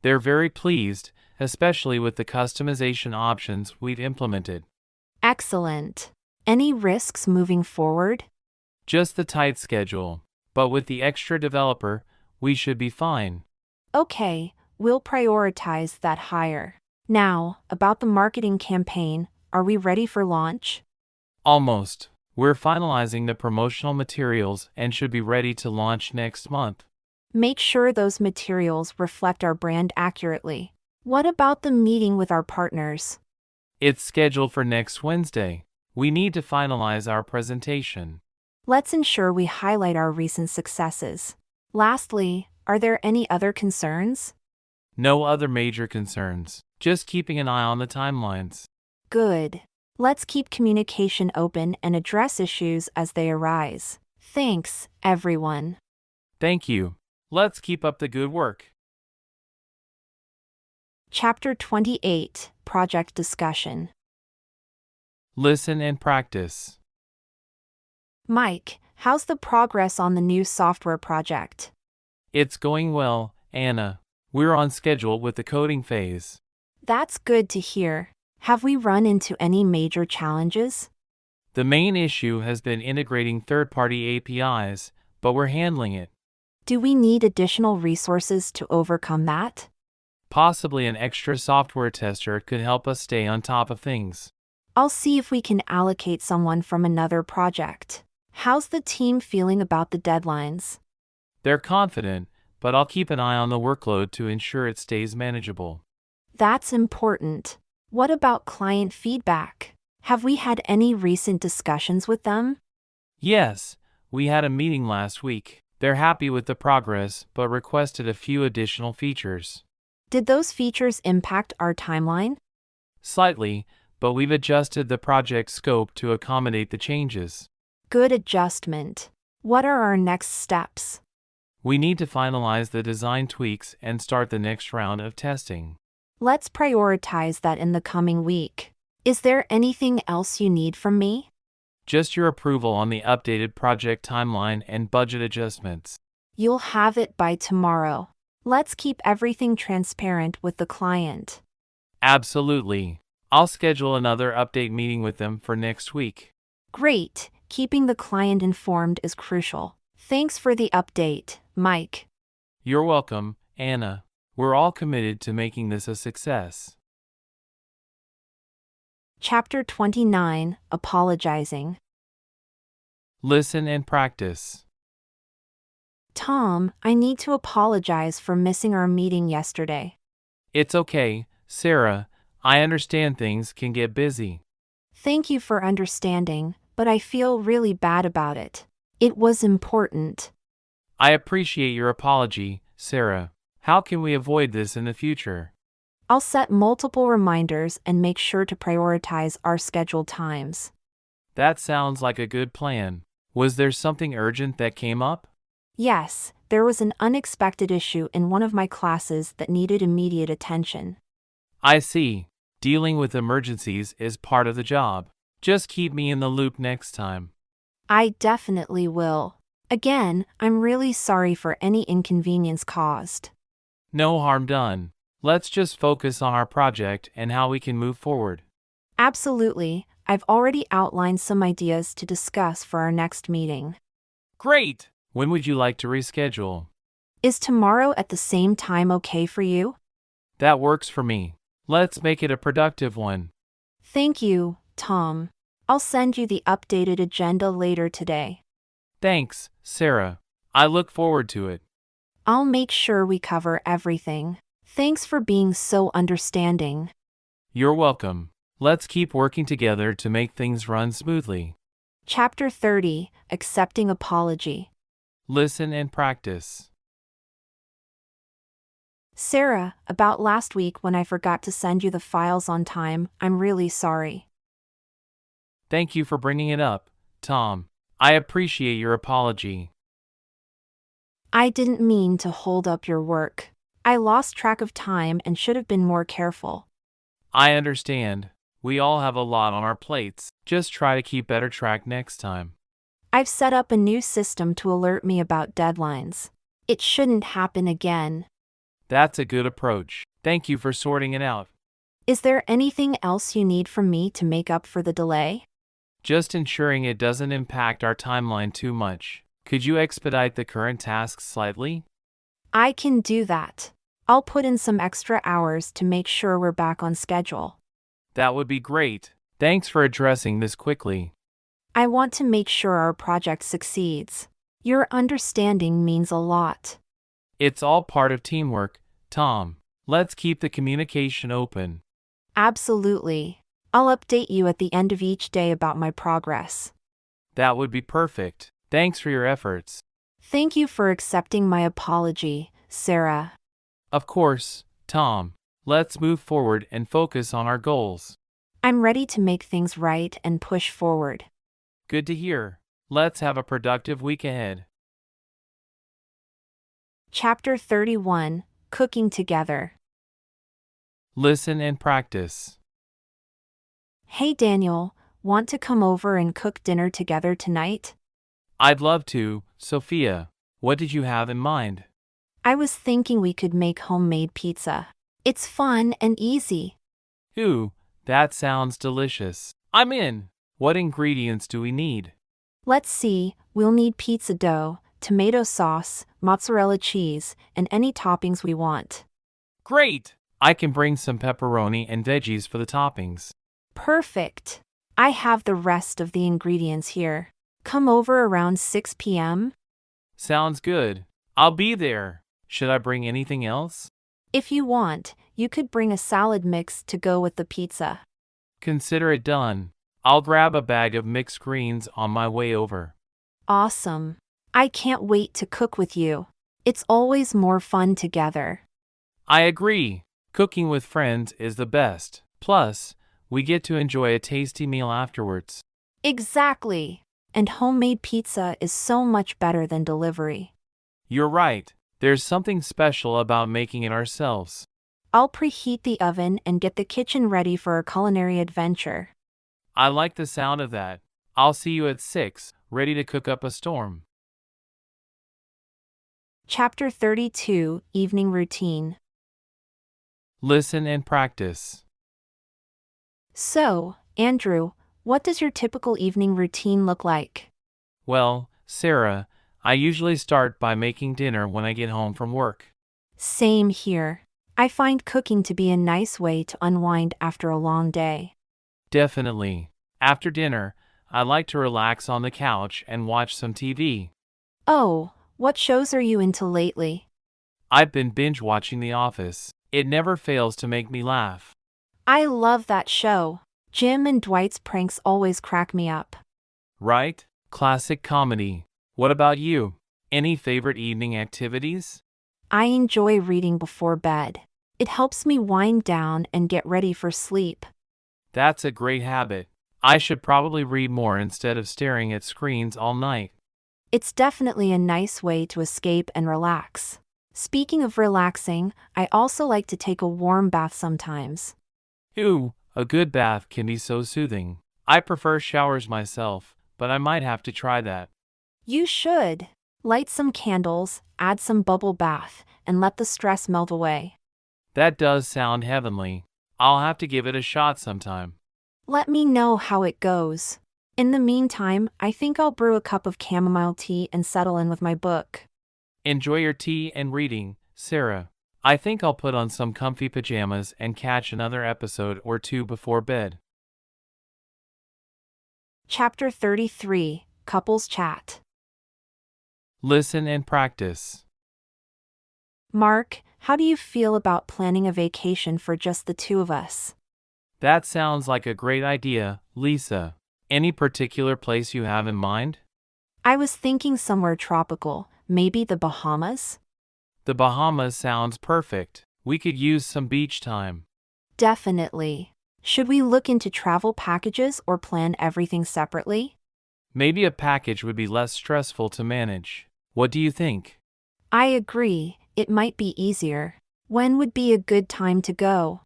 S2: They're very pleased, especially with the customization options we've implemented.
S1: Excellent. Any risks moving forward?
S2: Just the tight schedule, but with the extra developer, we should be fine.
S1: Okay, we'll prioritize that higher. Now, about the marketing campaign, are we ready for launch?
S2: Almost. We're finalizing the promotional materials and should be ready to launch next month.
S1: Make sure those materials reflect our brand accurately. What about the meeting with our partners?
S2: It's scheduled for next Wednesday. We need to finalize our presentation.
S1: Let's ensure we highlight our recent successes. Lastly, are there any other concerns?
S2: No other major concerns, just keeping an eye on the timelines.
S1: Good. Let's keep communication open and address issues as they arise. Thanks, everyone.
S2: Thank you. Let's keep up the good work.
S1: Chapter 28, Project Discussion.
S2: Listen and practice.
S1: Mike, how's the progress on the new software project?
S2: It's going well, Anna. We're on schedule with the coding phase.
S1: That's good to hear. Have we run into any major challenges?
S2: The main issue has been integrating third-party APIs, but we're handling it.
S1: Do we need additional resources to overcome that?
S2: Possibly an extra software tester could help us stay on top of things.
S1: I'll see if we can allocate someone from another project. How's the team feeling about the deadlines?
S2: They're confident, but I'll keep an eye on the workload to ensure it stays manageable.
S1: That's important. What about client feedback? Have we had any recent discussions with them?
S2: Yes, we had a meeting last week. They're happy with the progress, but requested a few additional features.
S1: Did those features impact our timeline?
S2: Slightly, but we've adjusted the project scope to accommodate the changes.
S1: Good adjustment. What are our next steps?
S2: We need to finalize the design tweaks and start the next round of testing.
S1: Let's prioritize that in the coming week. Is there anything else you need from me?
S2: Just your approval on the updated project timeline and budget adjustments.
S1: You'll have it by tomorrow. Let's keep everything transparent with the client.
S2: Absolutely. I'll schedule another update meeting with them for next week.
S1: Great. Keeping the client informed is crucial. Thanks for the update, Mike.
S2: You're welcome, Anna. We're all committed to making this a success.
S1: Chapter 29, Apologizing.
S2: Listen and practice.
S1: Tom, I need to apologize for missing our meeting yesterday.
S2: It's okay, Sarah. I understand things can get busy.
S1: Thank you for understanding, but I feel really bad about it. It was important.
S2: I appreciate your apology, Sarah. How can we avoid this in the future?
S1: I'll set multiple reminders and make sure to prioritize our scheduled times.
S2: That sounds like a good plan. Was there something urgent that came up?
S1: Yes, there was an unexpected issue in one of my classes that needed immediate attention.
S2: I see. Dealing with emergencies is part of the job. Just keep me in the loop next time.
S1: I definitely will. Again, I'm really sorry for any inconvenience caused.
S2: No harm done. Let's just focus on our project and how we can move forward.
S1: Absolutely. I've already outlined some ideas to discuss for our next meeting.
S2: Great! When would you like to reschedule?
S1: Is tomorrow at the same time okay for you?
S2: That works for me. Let's make it a productive one.
S1: Thank you, Tom. I'll send you the updated agenda later today.
S2: Thanks, Sarah. I look forward to it.
S1: I'll make sure we cover everything. Thanks for being so understanding.
S2: You're welcome. Let's keep working together to make things run smoothly.
S1: Chapter 30, Accepting Apology.
S2: Listen and practice.
S1: Sarah, about last week when I forgot to send you the files on time, I'm really sorry.
S2: Thank you for bringing it up, Tom. I appreciate your apology.
S1: I didn't mean to hold up your work. I lost track of time and should have been more careful.
S2: I understand. We all have a lot on our plates. Just try to keep better track next time.
S1: I've set up a new system to alert me about deadlines. It shouldn't happen again.
S2: That's a good approach. Thank you for sorting it out.
S1: Is there anything else you need from me to make up for the delay?
S2: Just ensuring it doesn't impact our timeline too much. Could you expedite the current tasks slightly?
S1: I can do that. I'll put in some extra hours to make sure we're back on schedule.
S2: That would be great. Thanks for addressing this quickly.
S1: I want to make sure our project succeeds. Your understanding means a lot.
S2: It's all part of teamwork, Tom. Let's keep the communication open.
S1: Absolutely. I'll update you at the end of each day about my progress.
S2: That would be perfect. Thanks for your efforts.
S1: Thank you for accepting my apology, Sarah.
S2: Of course, Tom. Let's move forward and focus on our goals.
S1: I'm ready to make things right and push forward.
S2: Good to hear. Let's have a productive week ahead.
S1: Chapter 31, Cooking Together.
S2: Listen and practice.
S1: Hey Daniel, want to come over and cook dinner together tonight?
S2: I'd love to, Sophia. What did you have in mind?
S1: I was thinking we could make homemade pizza. It's fun and easy.
S2: Ooh, that sounds delicious. I'm in. What ingredients do we need?
S1: Let's see, we'll need pizza dough, tomato sauce, mozzarella cheese, and any toppings we want.
S2: Great! I can bring some pepperoni and veggies for the toppings.
S1: Perfect. I have the rest of the ingredients here. Come over around 6 p.m.?
S2: Sounds good. I'll be there. Should I bring anything else?
S1: If you want, you could bring a salad mix to go with the pizza.
S2: Consider it done. I'll grab a bag of mixed greens on my way over.
S1: Awesome. I can't wait to cook with you. It's always more fun together.
S2: I agree. Cooking with friends is the best. Plus, we get to enjoy a tasty meal afterwards.
S1: Exactly. And homemade pizza is so much better than delivery.
S2: You're right. There's something special about making it ourselves.
S1: I'll preheat the oven and get the kitchen ready for a culinary adventure.
S2: I like the sound of that. I'll see you at 6, ready to cook up a storm.
S1: Chapter 32, Evening Routine.
S2: Listen and practice.
S1: So, Andrew, what does your typical evening routine look like?
S2: Well, Sarah, I usually start by making dinner when I get home from work.
S1: Same here. I find cooking to be a nice way to unwind after a long day.
S2: Definitely. After dinner, I like to relax on the couch and watch some TV.
S1: Oh, what shows are you into lately?
S2: I've been binge watching The Office. It never fails to make me laugh.
S1: I love that show. Jim and Dwight's pranks always crack me up.
S2: Right? Classic comedy. What about you? Any favorite evening activities?
S1: I enjoy reading before bed. It helps me wind down and get ready for sleep.
S2: That's a great habit. I should probably read more instead of staring at screens all night.
S1: It's definitely a nice way to escape and relax. Speaking of relaxing, I also like to take a warm bath sometimes.
S2: Ooh, a good bath can be so soothing. I prefer showers myself, but I might have to try that.
S1: You should. Light some candles, add some bubble bath, and let the stress melt away.
S2: That does sound heavenly. I'll have to give it a shot sometime.
S1: Let me know how it goes. In the meantime, I think I'll brew a cup of chamomile tea and settle in with my book.
S2: Enjoy your tea and reading, Sarah. I think I'll put on some comfy pajamas and catch another episode or two before bed.
S1: Chapter 33, Couples Chat.
S2: Listen and practice.
S1: Mark, how do you feel about planning a vacation for just the two of us?
S2: That sounds like a great idea, Lisa. Any particular place you have in mind?
S1: I was thinking somewhere tropical, maybe the Bahamas?
S2: The Bahamas sounds perfect. We could use some beach time.
S1: Definitely. Should we look into travel packages or plan everything separately?
S2: Maybe a package would be less stressful to manage. What do you think?
S1: I agree, it might be easier. When would be a good time to go?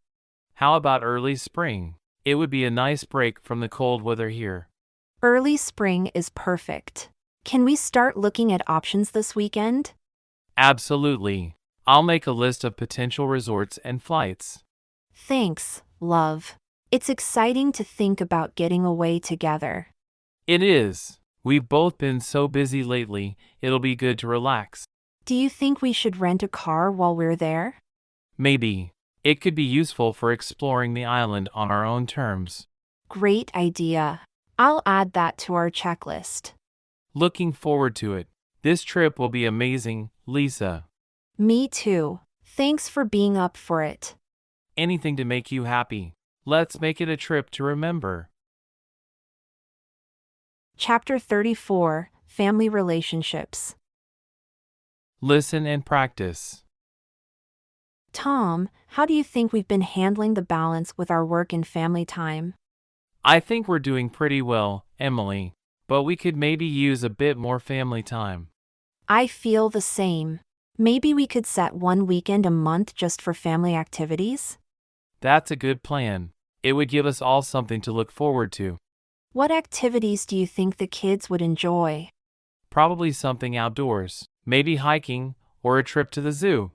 S2: How about early spring? It would be a nice break from the cold weather here.
S1: Early spring is perfect. Can we start looking at options this weekend?
S2: Absolutely. I'll make a list of potential resorts and flights.
S1: Thanks, love. It's exciting to think about getting away together.
S2: It is. We've both been so busy lately, it'll be good to relax.
S1: Do you think we should rent a car while we're there?
S2: Maybe. It could be useful for exploring the island on our own terms.
S1: Great idea. I'll add that to our checklist.
S2: Looking forward to it. This trip will be amazing, Lisa.
S1: Me too. Thanks for being up for it.
S2: Anything to make you happy. Let's make it a trip to remember.
S1: Chapter 34, Family Relationships.
S2: Listen and practice.
S1: Tom, how do you think we've been handling the balance with our work and family time?
S2: I think we're doing pretty well, Emily, but we could maybe use a bit more family time.
S1: I feel the same. Maybe we could set one weekend a month just for family activities?
S2: That's a good plan. It would give us all something to look forward to.
S1: What activities do you think the kids would enjoy?
S2: Probably something outdoors, maybe hiking or a trip to the zoo.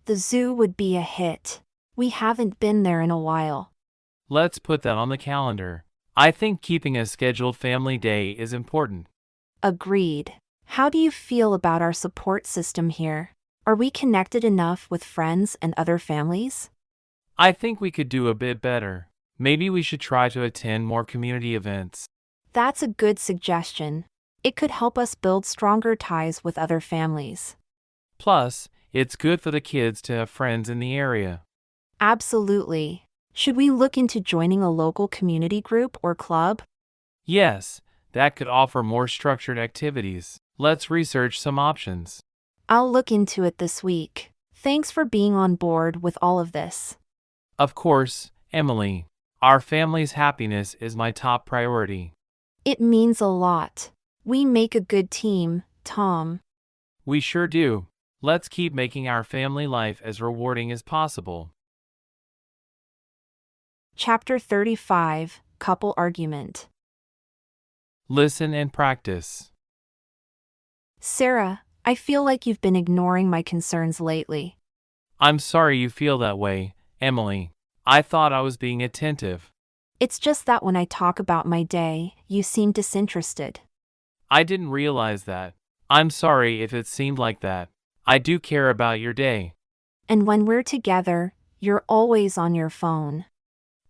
S1: The zoo would be a hit. We haven't been there in a while.
S2: Let's put that on the calendar. I think keeping a scheduled family day is important.
S1: Agreed. How do you feel about our support system here? Are we connected enough with friends and other families?
S2: I think we could do a bit better. Maybe we should try to attend more community events.
S1: That's a good suggestion. It could help us build stronger ties with other families.
S2: Plus, it's good for the kids to have friends in the area.
S1: Absolutely. Should we look into joining a local community group or club?
S2: Yes, that could offer more structured activities. Let's research some options.
S1: I'll look into it this week. Thanks for being on board with all of this.
S2: Of course, Emily. Our family's happiness is my top priority.
S1: It means a lot. We make a good team, Tom.
S2: We sure do. Let's keep making our family life as rewarding as possible.
S1: Chapter 35, Couple Argument.
S2: Listen and practice.
S1: Sarah, I feel like you've been ignoring my concerns lately.
S2: I'm sorry you feel that way, Emily. I thought I was being attentive.
S1: It's just that when I talk about my day, you seem disinterested.
S2: I didn't realize that. I'm sorry if it seemed like that. I do care about your day.
S1: And when we're together, you're always on your phone.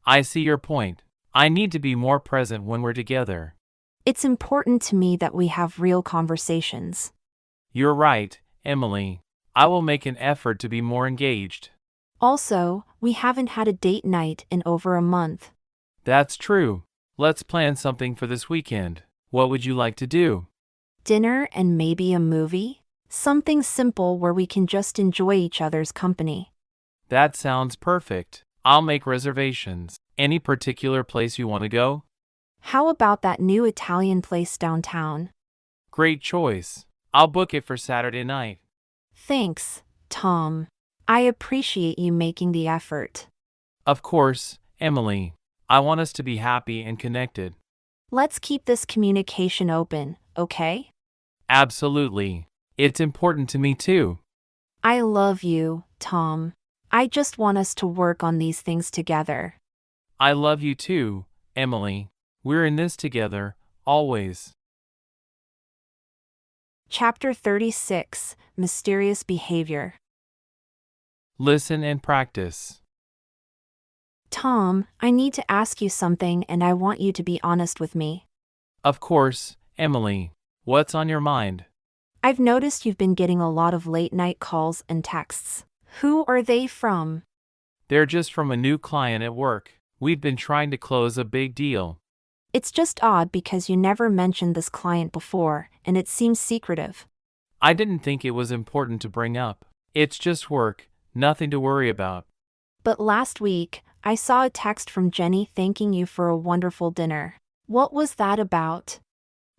S2: I see your point. I need to be more present when we're together.
S1: It's important to me that we have real conversations.
S2: You're right, Emily. I will make an effort to be more engaged.
S1: Also, we haven't had a date night in over a month.
S2: That's true. Let's plan something for this weekend. What would you like to do?
S1: Dinner and maybe a movie? Something simple where we can just enjoy each other's company.
S2: That sounds perfect. I'll make reservations. Any particular place you want to go?
S1: How about that new Italian place downtown?
S2: Great choice. I'll book it for Saturday night.
S1: Thanks, Tom. I appreciate you making the effort.
S2: Of course, Emily. I want us to be happy and connected.
S1: Let's keep this communication open, okay?
S2: Absolutely. It's important to me too.
S1: I love you, Tom. I just want us to work on these things together.
S2: I love you too, Emily. We're in this together, always.
S1: Chapter 36, Mysterious Behavior.
S2: Listen and practice.
S1: Tom, I need to ask you something and I want you to be honest with me.
S2: Of course, Emily. What's on your mind?
S1: I've noticed you've been getting a lot of late-night calls and texts. Who are they from?
S2: They're just from a new client at work. We've been trying to close a big deal.
S1: It's just odd because you never mentioned this client before, and it seems secretive.
S2: I didn't think it was important to bring up. It's just work, nothing to worry about.
S1: But last week, I saw a text from Jenny thanking you for a wonderful dinner. What was that about?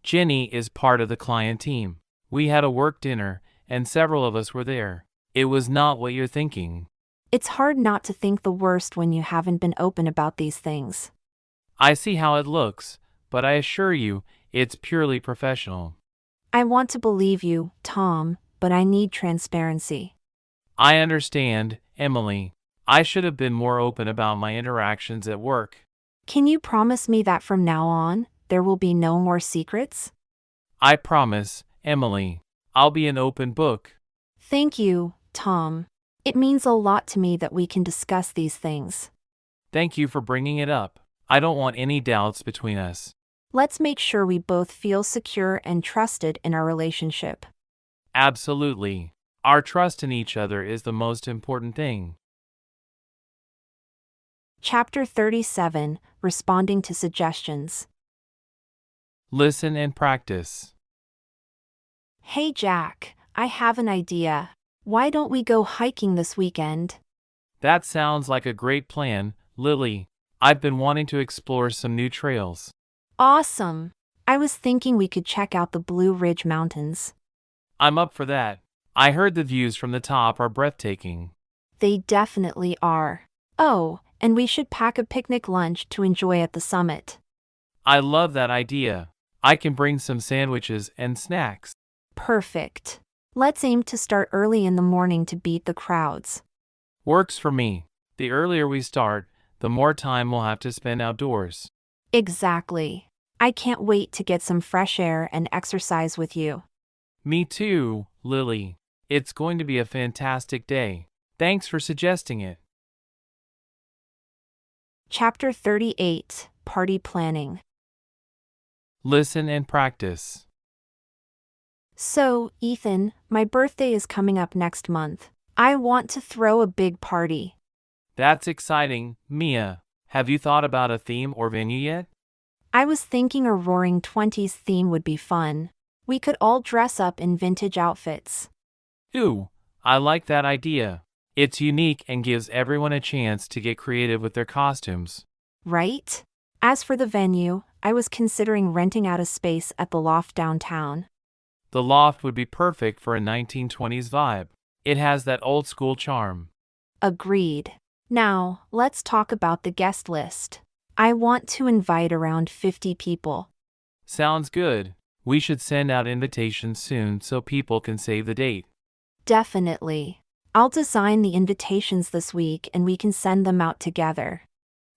S2: Jenny is part of the client team. We had a work dinner, and several of us were there. It was not what you're thinking.
S1: It's hard not to think the worst when you haven't been open about these things.
S2: I see how it looks, but I assure you, it's purely professional.
S1: I want to believe you, Tom, but I need transparency.
S2: I understand, Emily. I should have been more open about my interactions at work.
S1: Can you promise me that from now on, there will be no more secrets?
S2: I promise, Emily. I'll be an open book.
S1: Thank you, Tom. It means a lot to me that we can discuss these things.
S2: Thank you for bringing it up. I don't want any doubts between us.
S1: Let's make sure we both feel secure and trusted in our relationship.
S2: Absolutely. Our trust in each other is the most important thing.
S1: Chapter 37, Responding to Suggestions.
S2: Listen and practice.
S1: Hey Jack, I have an idea. Why don't we go hiking this weekend?
S2: That sounds like a great plan, Lily. I've been wanting to explore some new trails.
S1: Awesome! I was thinking we could check out the Blue Ridge Mountains.
S2: I'm up for that. I heard the views from the top are breathtaking.
S1: They definitely are. Oh, and we should pack a picnic lunch to enjoy at the summit.
S2: I love that idea. I can bring some sandwiches and snacks.
S1: Perfect. Let's aim to start early in the morning to beat the crowds.
S2: Works for me. The earlier we start, the more time we'll have to spend outdoors.
S1: Exactly. I can't wait to get some fresh air and exercise with you.
S2: Me too, Lily. It's going to be a fantastic day. Thanks for suggesting it.
S1: Chapter 38, Party Planning.
S2: Listen and practice.
S1: So, Ethan, my birthday is coming up next month. I want to throw a big party.
S2: That's exciting, Mia. Have you thought about a theme or venue yet?
S1: I was thinking a Roaring Twenties theme would be fun. We could all dress up in vintage outfits.
S2: Ooh, I like that idea. It's unique and gives everyone a chance to get creative with their costumes.
S1: Right? As for the venue, I was considering renting out a space at the loft downtown.
S2: The loft would be perfect for a 1920s vibe. It has that old school charm.
S1: Agreed. Now, let's talk about the guest list. I want to invite around 50 people.
S2: Sounds good. We should send out invitations soon so people can save the date.
S1: Definitely. I'll design the invitations this week and we can send them out together.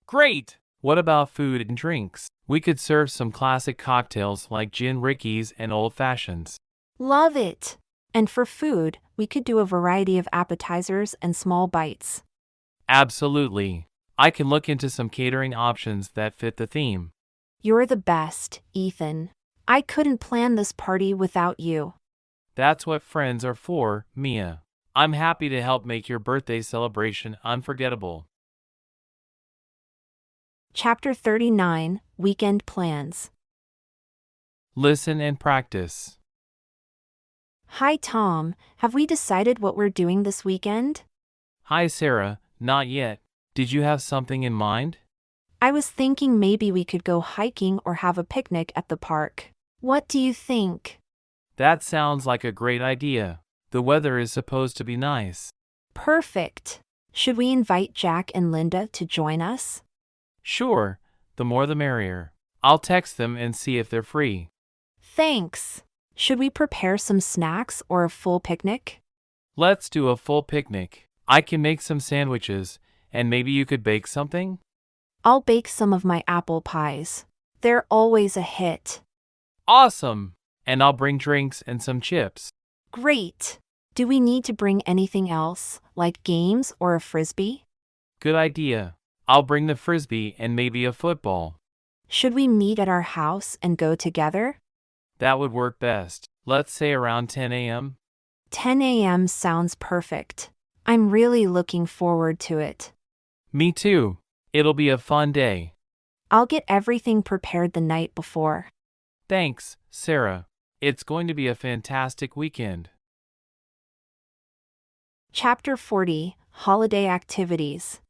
S2: Great! What about food and drinks? We could serve some classic cocktails like gin rickeys and old fashions.
S1: Love it! And for food, we could do a variety of appetizers and small bites.
S2: Absolutely. I can look into some catering options that fit the theme.
S1: You're the best, Ethan. I couldn't plan this party without you.
S2: That's what friends are for, Mia. I'm happy to help make your birthday celebration unforgettable.
S1: Chapter 39, Weekend Plans.
S2: Listen and practice.
S1: Hi Tom, have we decided what we're doing this weekend?
S2: Hi Sarah, not yet. Did you have something in mind?
S1: I was thinking maybe we could go hiking or have a picnic at the park. What do you think?
S2: That sounds like a great idea. The weather is supposed to be nice.
S1: Perfect. Should we invite Jack and Linda to join us?
S2: Sure, the more the merrier. I'll text them and see if they're free.
S1: Thanks. Should we prepare some snacks or a full picnic?
S2: Let's do a full picnic. I can make some sandwiches, and maybe you could bake something?
S1: I'll bake some of my apple pies. They're always a hit.
S2: Awesome! And I'll bring drinks and some chips.
S1: Great. Do we need to bring anything else, like games or a frisbee?
S2: Good idea. I'll bring the frisbee and maybe a football.
S1: Should we meet at our house and go together?
S2: That would work best. Let's say around 10 a.m.
S1: 10 a.m. sounds perfect. I'm really looking forward to it.
S2: Me too. It'll be a fun day.
S1: I'll get everything prepared the night before.
S2: Thanks, Sarah. It's going to be a fantastic weekend.
S1: Chapter 40, Holiday Activities.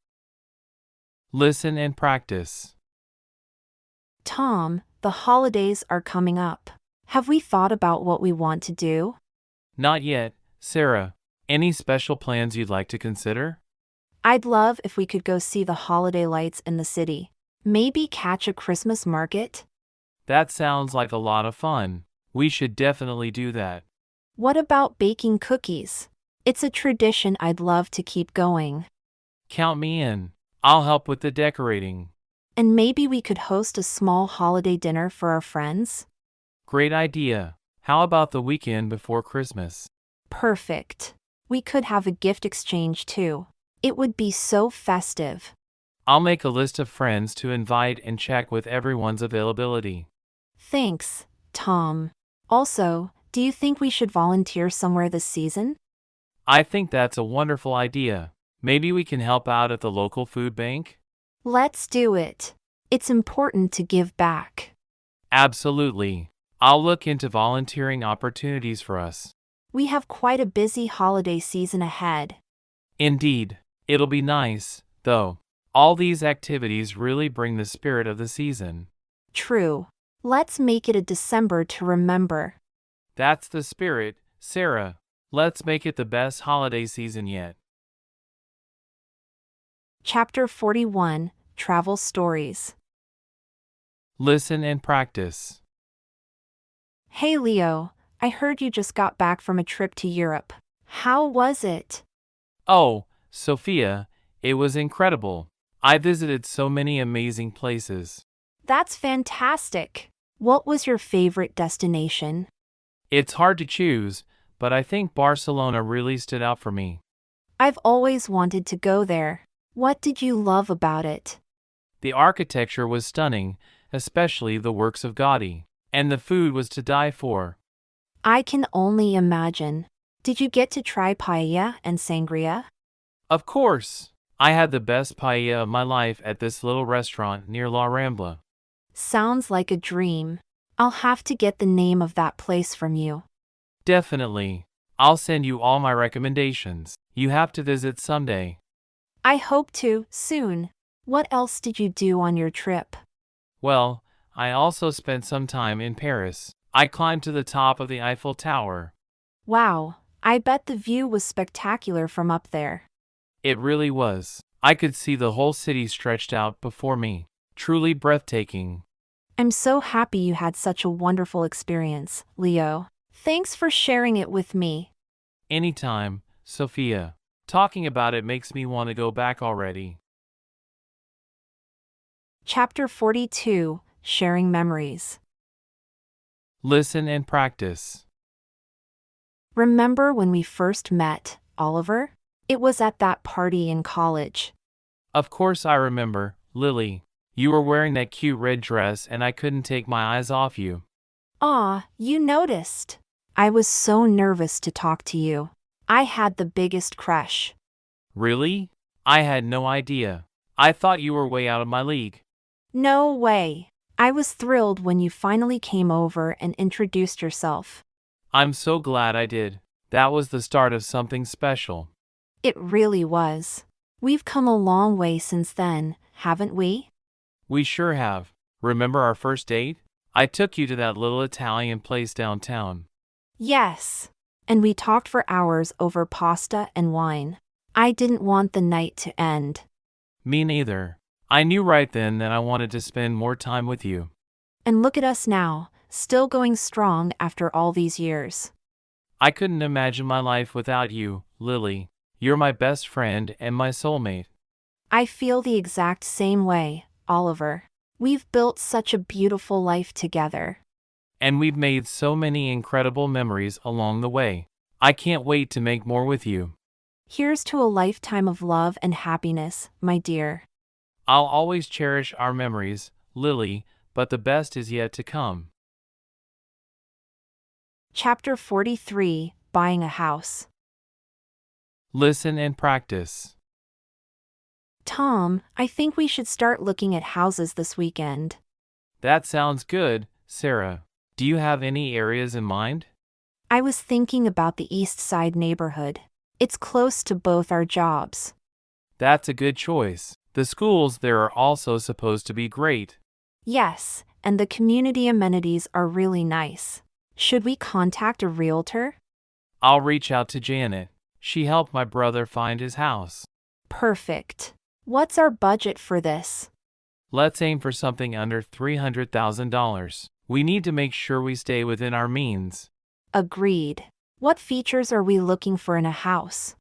S2: Listen and practice.
S1: Tom, the holidays are coming up. Have we thought about what we want to do?
S2: Not yet, Sarah. Any special plans you'd like to consider?
S1: I'd love if we could go see the holiday lights in the city. Maybe catch a Christmas market?
S2: That sounds like a lot of fun. We should definitely do that.
S1: What about baking cookies? It's a tradition I'd love to keep going.
S2: Count me in. I'll help with the decorating.
S1: And maybe we could host a small holiday dinner for our friends?
S2: Great idea. How about the weekend before Christmas?
S1: Perfect. We could have a gift exchange too. It would be so festive.
S2: I'll make a list of friends to invite and check with everyone's availability.
S1: Thanks, Tom. Also, do you think we should volunteer somewhere this season?
S2: I think that's a wonderful idea. Maybe we can help out at the local food bank?
S1: Let's do it. It's important to give back.
S2: Absolutely. I'll look into volunteering opportunities for us.
S1: We have quite a busy holiday season ahead.
S2: Indeed. It'll be nice, though. All these activities really bring the spirit of the season.
S1: True. Let's make it a December to remember.
S2: That's the spirit, Sarah. Let's make it the best holiday season yet.
S1: Chapter 41, Travel Stories.
S2: Listen and practice.
S1: Hey Leo, I heard you just got back from a trip to Europe. How was it?
S2: Oh, Sophia, it was incredible. I visited so many amazing places.
S1: That's fantastic. What was your favorite destination?
S2: It's hard to choose, but I think Barcelona really stood out for me.
S1: I've always wanted to go there. What did you love about it?
S2: The architecture was stunning, especially the works of Gaudi, and the food was to die for.
S1: I can only imagine. Did you get to try paella and sangria?
S2: Of course! I had the best paella of my life at this little restaurant near La Rambla.
S1: Sounds like a dream. I'll have to get the name of that place from you.
S2: Definitely. I'll send you all my recommendations. You have to visit someday.
S1: I hope to, soon. What else did you do on your trip?
S2: Well, I also spent some time in Paris. I climbed to the top of the Eiffel Tower.
S1: Wow, I bet the view was spectacular from up there.
S2: It really was. I could see the whole city stretched out before me. Truly breathtaking.
S1: I'm so happy you had such a wonderful experience, Leo. Thanks for sharing it with me.
S2: Anytime, Sophia. Talking about it makes me want to go back already.
S1: Chapter 42, Sharing Memories.
S2: Listen and practice.
S1: Remember when we first met, Oliver? It was at that party in college.
S2: Of course I remember, Lily. You were wearing that cute red dress and I couldn't take my eyes off you.
S1: Aw, you noticed. I was so nervous to talk to you. I had the biggest crush.
S2: Really? I had no idea. I thought you were way out of my league.
S1: No way. I was thrilled when you finally came over and introduced yourself.
S2: I'm so glad I did. That was the start of something special.
S1: It really was. We've come a long way since then, haven't we?
S2: We sure have. Remember our first date? I took you to that little Italian place downtown.
S1: Yes. And we talked for hours over pasta and wine. I didn't want the night to end.
S2: Me neither. I knew right then that I wanted to spend more time with you.
S1: And look at us now, still going strong after all these years.
S2: I couldn't imagine my life without you, Lily. You're my best friend and my soulmate.
S1: I feel the exact same way, Oliver. We've built such a beautiful life together.
S2: And we've made so many incredible memories along the way. I can't wait to make more with you.
S1: Here's to a lifetime of love and happiness, my dear.
S2: I'll always cherish our memories, Lily, but the best is yet to come.
S1: Chapter 43, Buying a House.
S2: Listen and practice.
S1: Tom, I think we should start looking at houses this weekend.
S2: That sounds good, Sarah. Do you have any areas in mind?
S1: I was thinking about the East Side neighborhood. It's close to both our jobs.
S2: That's a good choice. The schools there are also supposed to be great.
S1: Yes, and the community amenities are really nice. Should we contact a realtor?
S2: I'll reach out to Janet. She helped my brother find his house.
S1: Perfect. What's our budget for this?
S2: Let's aim for something under $300,000. We need to make sure we stay within our means.
S1: Agreed. What features are we looking for in a house?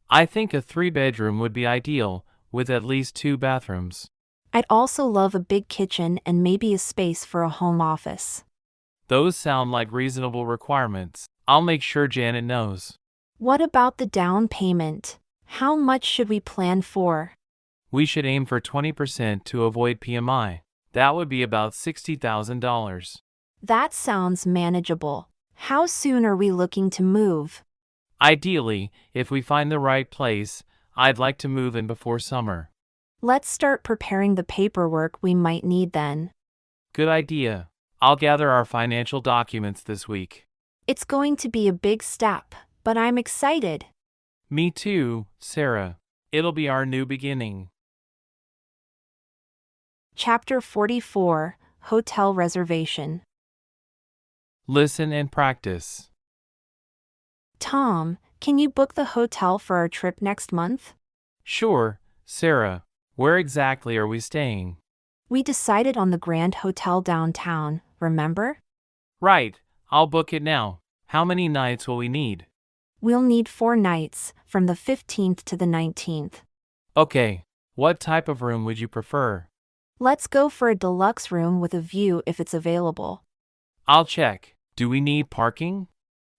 S2: I think a 3-bedroom would be ideal, with at least 2 bathrooms.
S1: I'd also love a big kitchen and maybe a space for a home office.
S2: Those sound like reasonable requirements. I'll make sure Janet knows.
S1: What about the down payment? How much should we plan for?
S2: We should aim for 20% to avoid PMI. That would be about $60,000.
S1: That sounds manageable. How soon are we looking to move?
S2: Ideally, if we find the right place, I'd like to move in before summer.
S1: Let's start preparing the paperwork we might need then.
S2: Good idea. I'll gather our financial documents this week.
S1: It's going to be a big step, but I'm excited.
S2: Me too, Sarah. It'll be our new beginning.
S1: Chapter 44, Hotel Reservation.
S2: Listen and practice.
S1: Tom, can you book the hotel for our trip next month?
S2: Sure, Sarah. Where exactly are we staying?
S1: We decided on the Grand Hotel downtown, remember?
S2: Right, I'll book it now. How many nights will we need?
S1: We'll need 4 nights, from the 15th to the 19th.
S2: Okay, what type of room would you prefer?
S1: Let's go for a deluxe room with a view if it's available.
S2: I'll check. Do we need parking?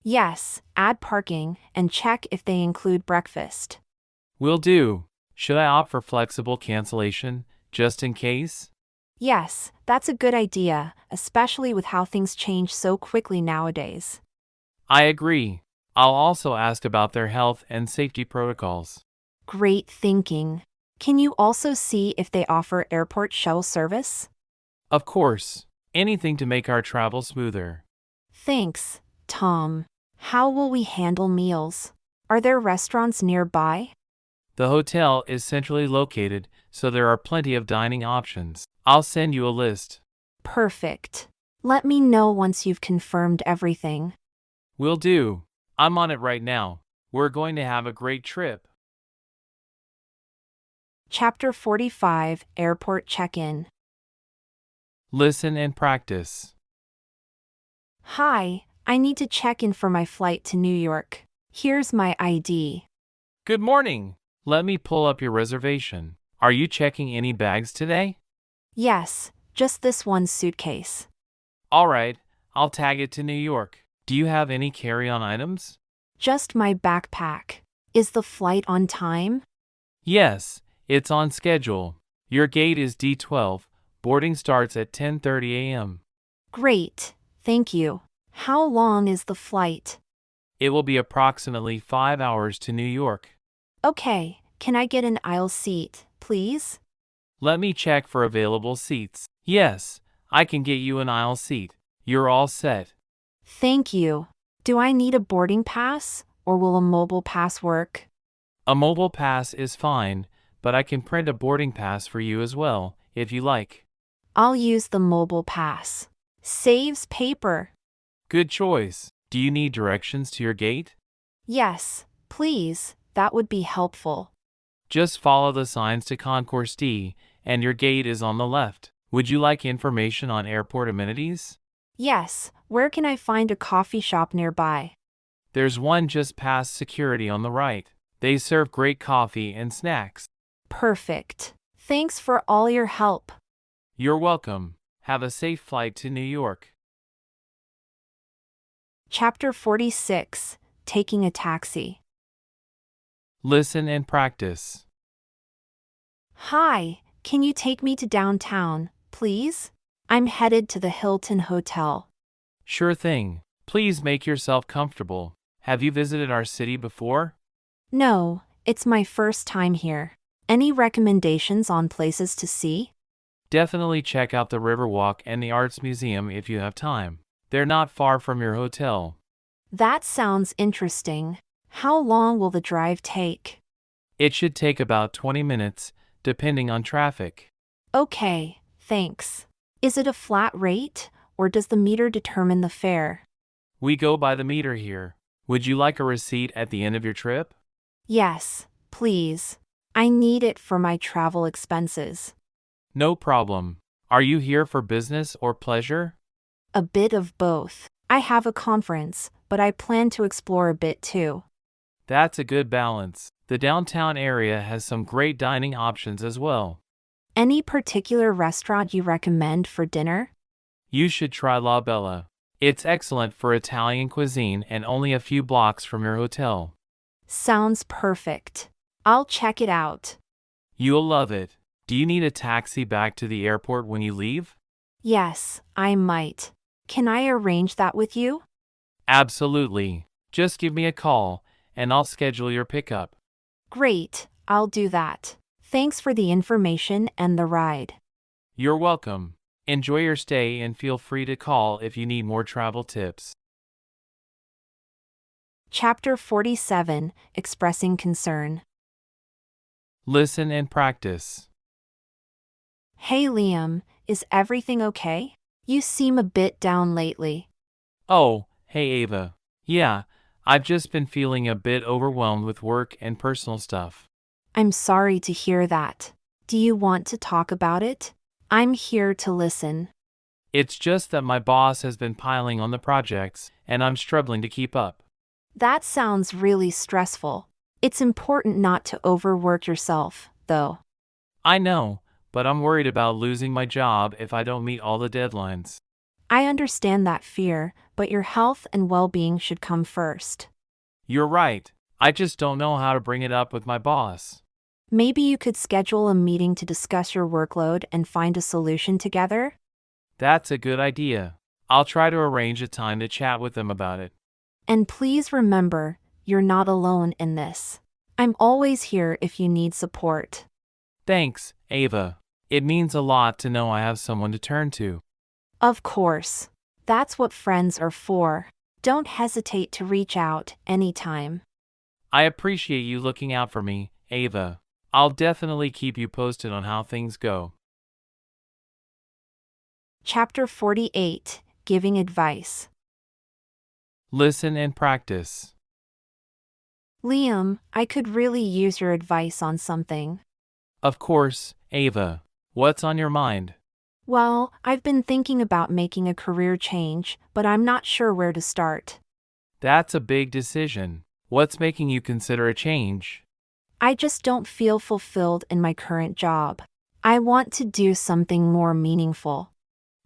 S1: Yes, add parking, and check if they include breakfast.
S2: Will do. Should I opt for flexible cancellation, just in case?
S1: Yes, that's a good idea, especially with how things change so quickly nowadays.
S2: I agree. I'll also ask about their health and safety protocols.
S1: Great thinking. Can you also see if they offer airport shuttle service?
S2: Of course. Anything to make our travel smoother.
S1: Thanks, Tom. How will we handle meals? Are there restaurants nearby?
S2: The hotel is centrally located, so there are plenty of dining options. I'll send you a list.
S1: Perfect. Let me know once you've confirmed everything.
S2: Will do. I'm on it right now. We're going to have a great trip.
S1: Chapter 45, Airport Check-in.
S2: Listen and practice.
S1: Hi, I need to check in for my flight to New York. Here's my ID.
S2: Good morning. Let me pull up your reservation. Are you checking any bags today?
S1: Yes, just this one suitcase.
S2: All right, I'll tag it to New York. Do you have any carry-on items?
S1: Just my backpack. Is the flight on time?
S2: Yes, it's on schedule. Your gate is D12. Boarding starts at 10:30 a.m.
S1: Great, thank you. How long is the flight?
S2: It will be approximately 5 hours to New York.
S1: Okay, can I get an aisle seat, please?
S2: Let me check for available seats. Yes, I can get you an aisle seat. You're all set.
S1: Thank you. Do I need a boarding pass, or will a mobile pass work?
S2: A mobile pass is fine, but I can print a boarding pass for you as well, if you like.
S1: I'll use the mobile pass. Saves paper.
S2: Good choice. Do you need directions to your gate?
S1: Yes, please, that would be helpful.
S2: Just follow the signs to Concourse D, and your gate is on the left. Would you like information on airport amenities?
S1: Yes, where can I find a coffee shop nearby?
S2: There's one just past security on the right. They serve great coffee and snacks.
S1: Perfect. Thanks for all your help.
S2: You're welcome. Have a safe flight to New York.
S1: Chapter 46, Taking a Taxi.
S2: Listen and practice.
S1: Hi, can you take me to downtown, please? I'm headed to the Hilton Hotel.
S2: Sure thing. Please make yourself comfortable. Have you visited our city before?
S1: No, it's my first time here. Any recommendations on places to see?
S2: Definitely check out the Riverwalk and the Arts Museum if you have time. They're not far from your hotel.
S1: That sounds interesting. How long will the drive take?
S2: It should take about 20 minutes, depending on traffic.
S1: Okay, thanks. Is it a flat rate, or does the meter determine the fare?
S2: We go by the meter here. Would you like a receipt at the end of your trip?
S1: Yes, please. I need it for my travel expenses.
S2: No problem. Are you here for business or pleasure?
S1: A bit of both. I have a conference, but I plan to explore a bit too.
S2: That's a good balance. The downtown area has some great dining options as well.
S1: Any particular restaurant you recommend for dinner?
S2: You should try La Bella. It's excellent for Italian cuisine and only a few blocks from your hotel.
S1: Sounds perfect. I'll check it out.
S2: You'll love it. Do you need a taxi back to the airport when you leave?
S1: Yes, I might. Can I arrange that with you?
S2: Absolutely. Just give me a call, and I'll schedule your pickup.
S1: Great, I'll do that. Thanks for the information and the ride.
S2: You're welcome. Enjoy your stay and feel free to call if you need more travel tips.
S1: Chapter 47, Expressing Concern.
S2: Listen and practice.
S1: Hey Liam, is everything okay? You seem a bit down lately.
S2: Oh, hey Ava. Yeah, I've just been feeling a bit overwhelmed with work and personal stuff.
S1: I'm sorry to hear that. Do you want to talk about it? I'm here to listen.
S2: It's just that my boss has been piling on the projects, and I'm struggling to keep up.
S1: That sounds really stressful. It's important not to overwork yourself, though.
S2: I know, but I'm worried about losing my job if I don't meet all the deadlines.
S1: I understand that fear, but your health and well-being should come first.
S2: You're right. I just don't know how to bring it up with my boss.
S1: Maybe you could schedule a meeting to discuss your workload and find a solution together?
S2: That's a good idea. I'll try to arrange a time to chat with them about it.
S1: And please remember, you're not alone in this. I'm always here if you need support.
S2: Thanks, Ava. It means a lot to know I have someone to turn to.
S1: Of course. That's what friends are for. Don't hesitate to reach out anytime.
S2: I appreciate you looking out for me, Ava. I'll definitely keep you posted on how things go.
S1: Chapter 48, Giving Advice.
S2: Listen and practice.
S1: Liam, I could really use your advice on something.
S2: Of course, Ava. What's on your mind?
S1: Well, I've been thinking about making a career change, but I'm not sure where to start.
S2: That's a big decision. What's making you consider a change?
S1: I just don't feel fulfilled in my current job. I want to do something more meaningful.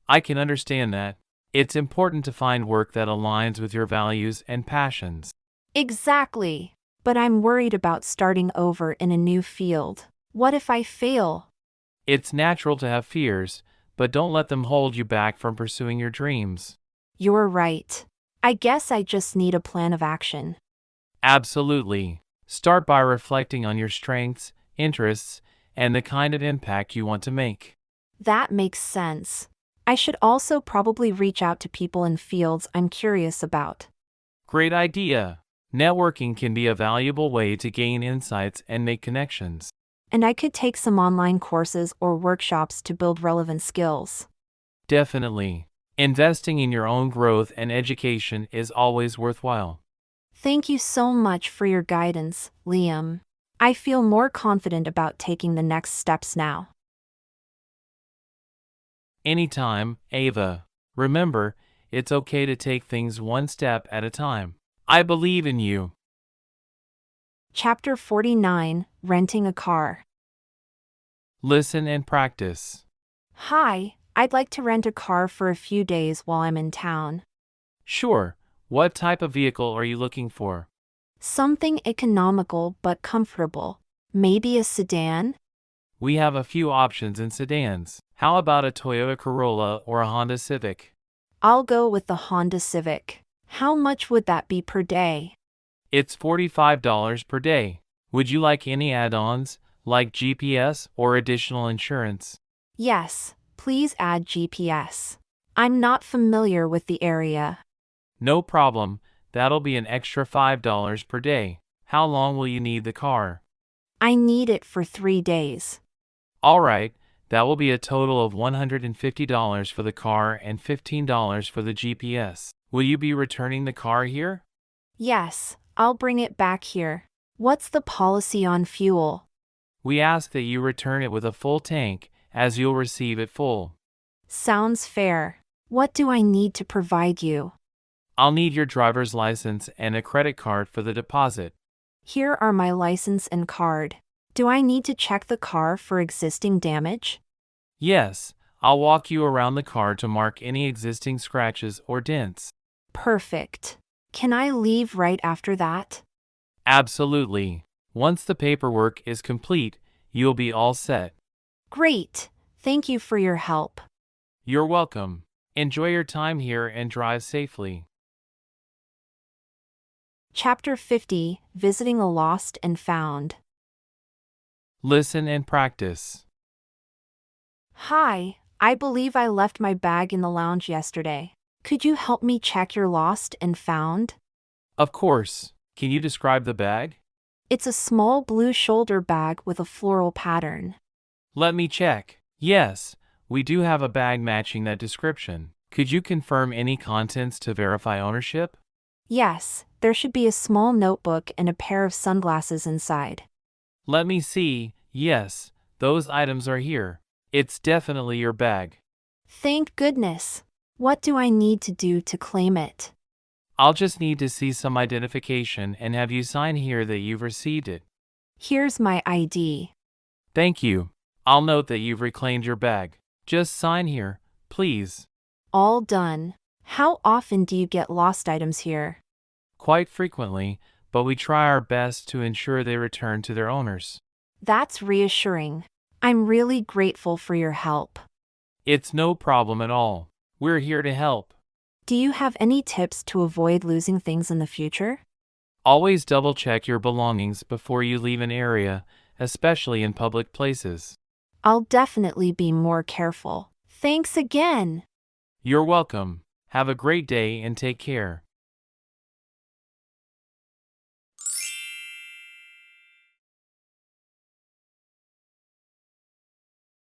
S2: I can understand that. It's important to find work that aligns with your values and passions.
S1: Exactly. But I'm worried about starting over in a new field. What if I fail?
S2: It's natural to have fears, but don't let them hold you back from pursuing your dreams.
S1: You're right. I guess I just need a plan of action.
S2: Absolutely. Start by reflecting on your strengths, interests, and the kind of impact you want to make.
S1: That makes sense. I should also probably reach out to people in fields I'm curious about.
S2: Great idea. Networking can be a valuable way to gain insights and make connections.
S1: And I could take some online courses or workshops to build relevant skills.
S2: Definitely. Investing in your own growth and education is always worthwhile.
S1: Thank you so much for your guidance, Liam. I feel more confident about taking the next steps now.
S2: Anytime, Ava. Remember, it's okay to take things one step at a time. I believe in you.
S1: Chapter 49, Renting a Car.
S2: Listen and practice.
S1: Hi, I'd like to rent a car for a few days while I'm in town.
S2: Sure. What type of vehicle are you looking for?
S1: Something economical but comfortable. Maybe a sedan?
S2: We have a few options in sedans. How about a Toyota Corolla or a Honda Civic?
S1: I'll go with the Honda Civic. How much would that be per day?
S2: It's $45 per day. Would you like any add-ons, like GPS or additional insurance?
S1: Yes, please add GPS. I'm not familiar with the area.
S2: No problem. That'll be an extra $5 per day. How long will you need the car?
S1: I need it for 3 days.
S2: All right, that will be a total of $150 for the car and $15 for the GPS. Will you be returning the car here?
S1: Yes, I'll bring it back here. What's the policy on fuel?
S2: We ask that you return it with a full tank, as you'll receive it full.
S1: Sounds fair. What do I need to provide you?
S2: I'll need your driver's license and a credit card for the deposit.
S1: Here are my license and card. Do I need to check the car for existing damage?
S2: Yes, I'll walk you around the car to mark any existing scratches or dents.
S1: Perfect. Can I leave right after that?
S2: Absolutely. Once the paperwork is complete, you'll be all set.
S1: Great. Thank you for your help.
S2: You're welcome. Enjoy your time here and drive safely.
S1: Chapter 50, Visiting a Lost and Found.
S2: Listen and practice.
S1: Hi, I believe I left my bag in the lounge yesterday. Could you help me check your lost and found?
S2: Of course. Can you describe the bag?
S1: It's a small blue shoulder bag with a floral pattern.
S2: Let me check. Yes, we do have a bag matching that description. Could you confirm any contents to verify ownership?
S1: Yes, there should be a small notebook and a pair of sunglasses inside.
S2: Let me see. Yes, those items are here. It's definitely your bag.
S1: Thank goodness. What do I need to do to claim it?
S2: I'll just need to see some identification and have you sign here that you've received it.
S1: Here's my ID.
S2: Thank you. I'll note that you've reclaimed your bag. Just sign here, please.
S1: All done. How often do you get lost items here?
S2: Quite frequently, but we try our best to ensure they return to their owners.
S1: That's reassuring. I'm really grateful for your help.
S2: It's no problem at all. We're here to help.
S1: Do you have any tips to avoid losing things in the future?
S2: Always double check your belongings before you leave an area, especially in public places.
S1: I'll definitely be more careful. Thanks again.
S2: You're welcome. Have a great day and take care.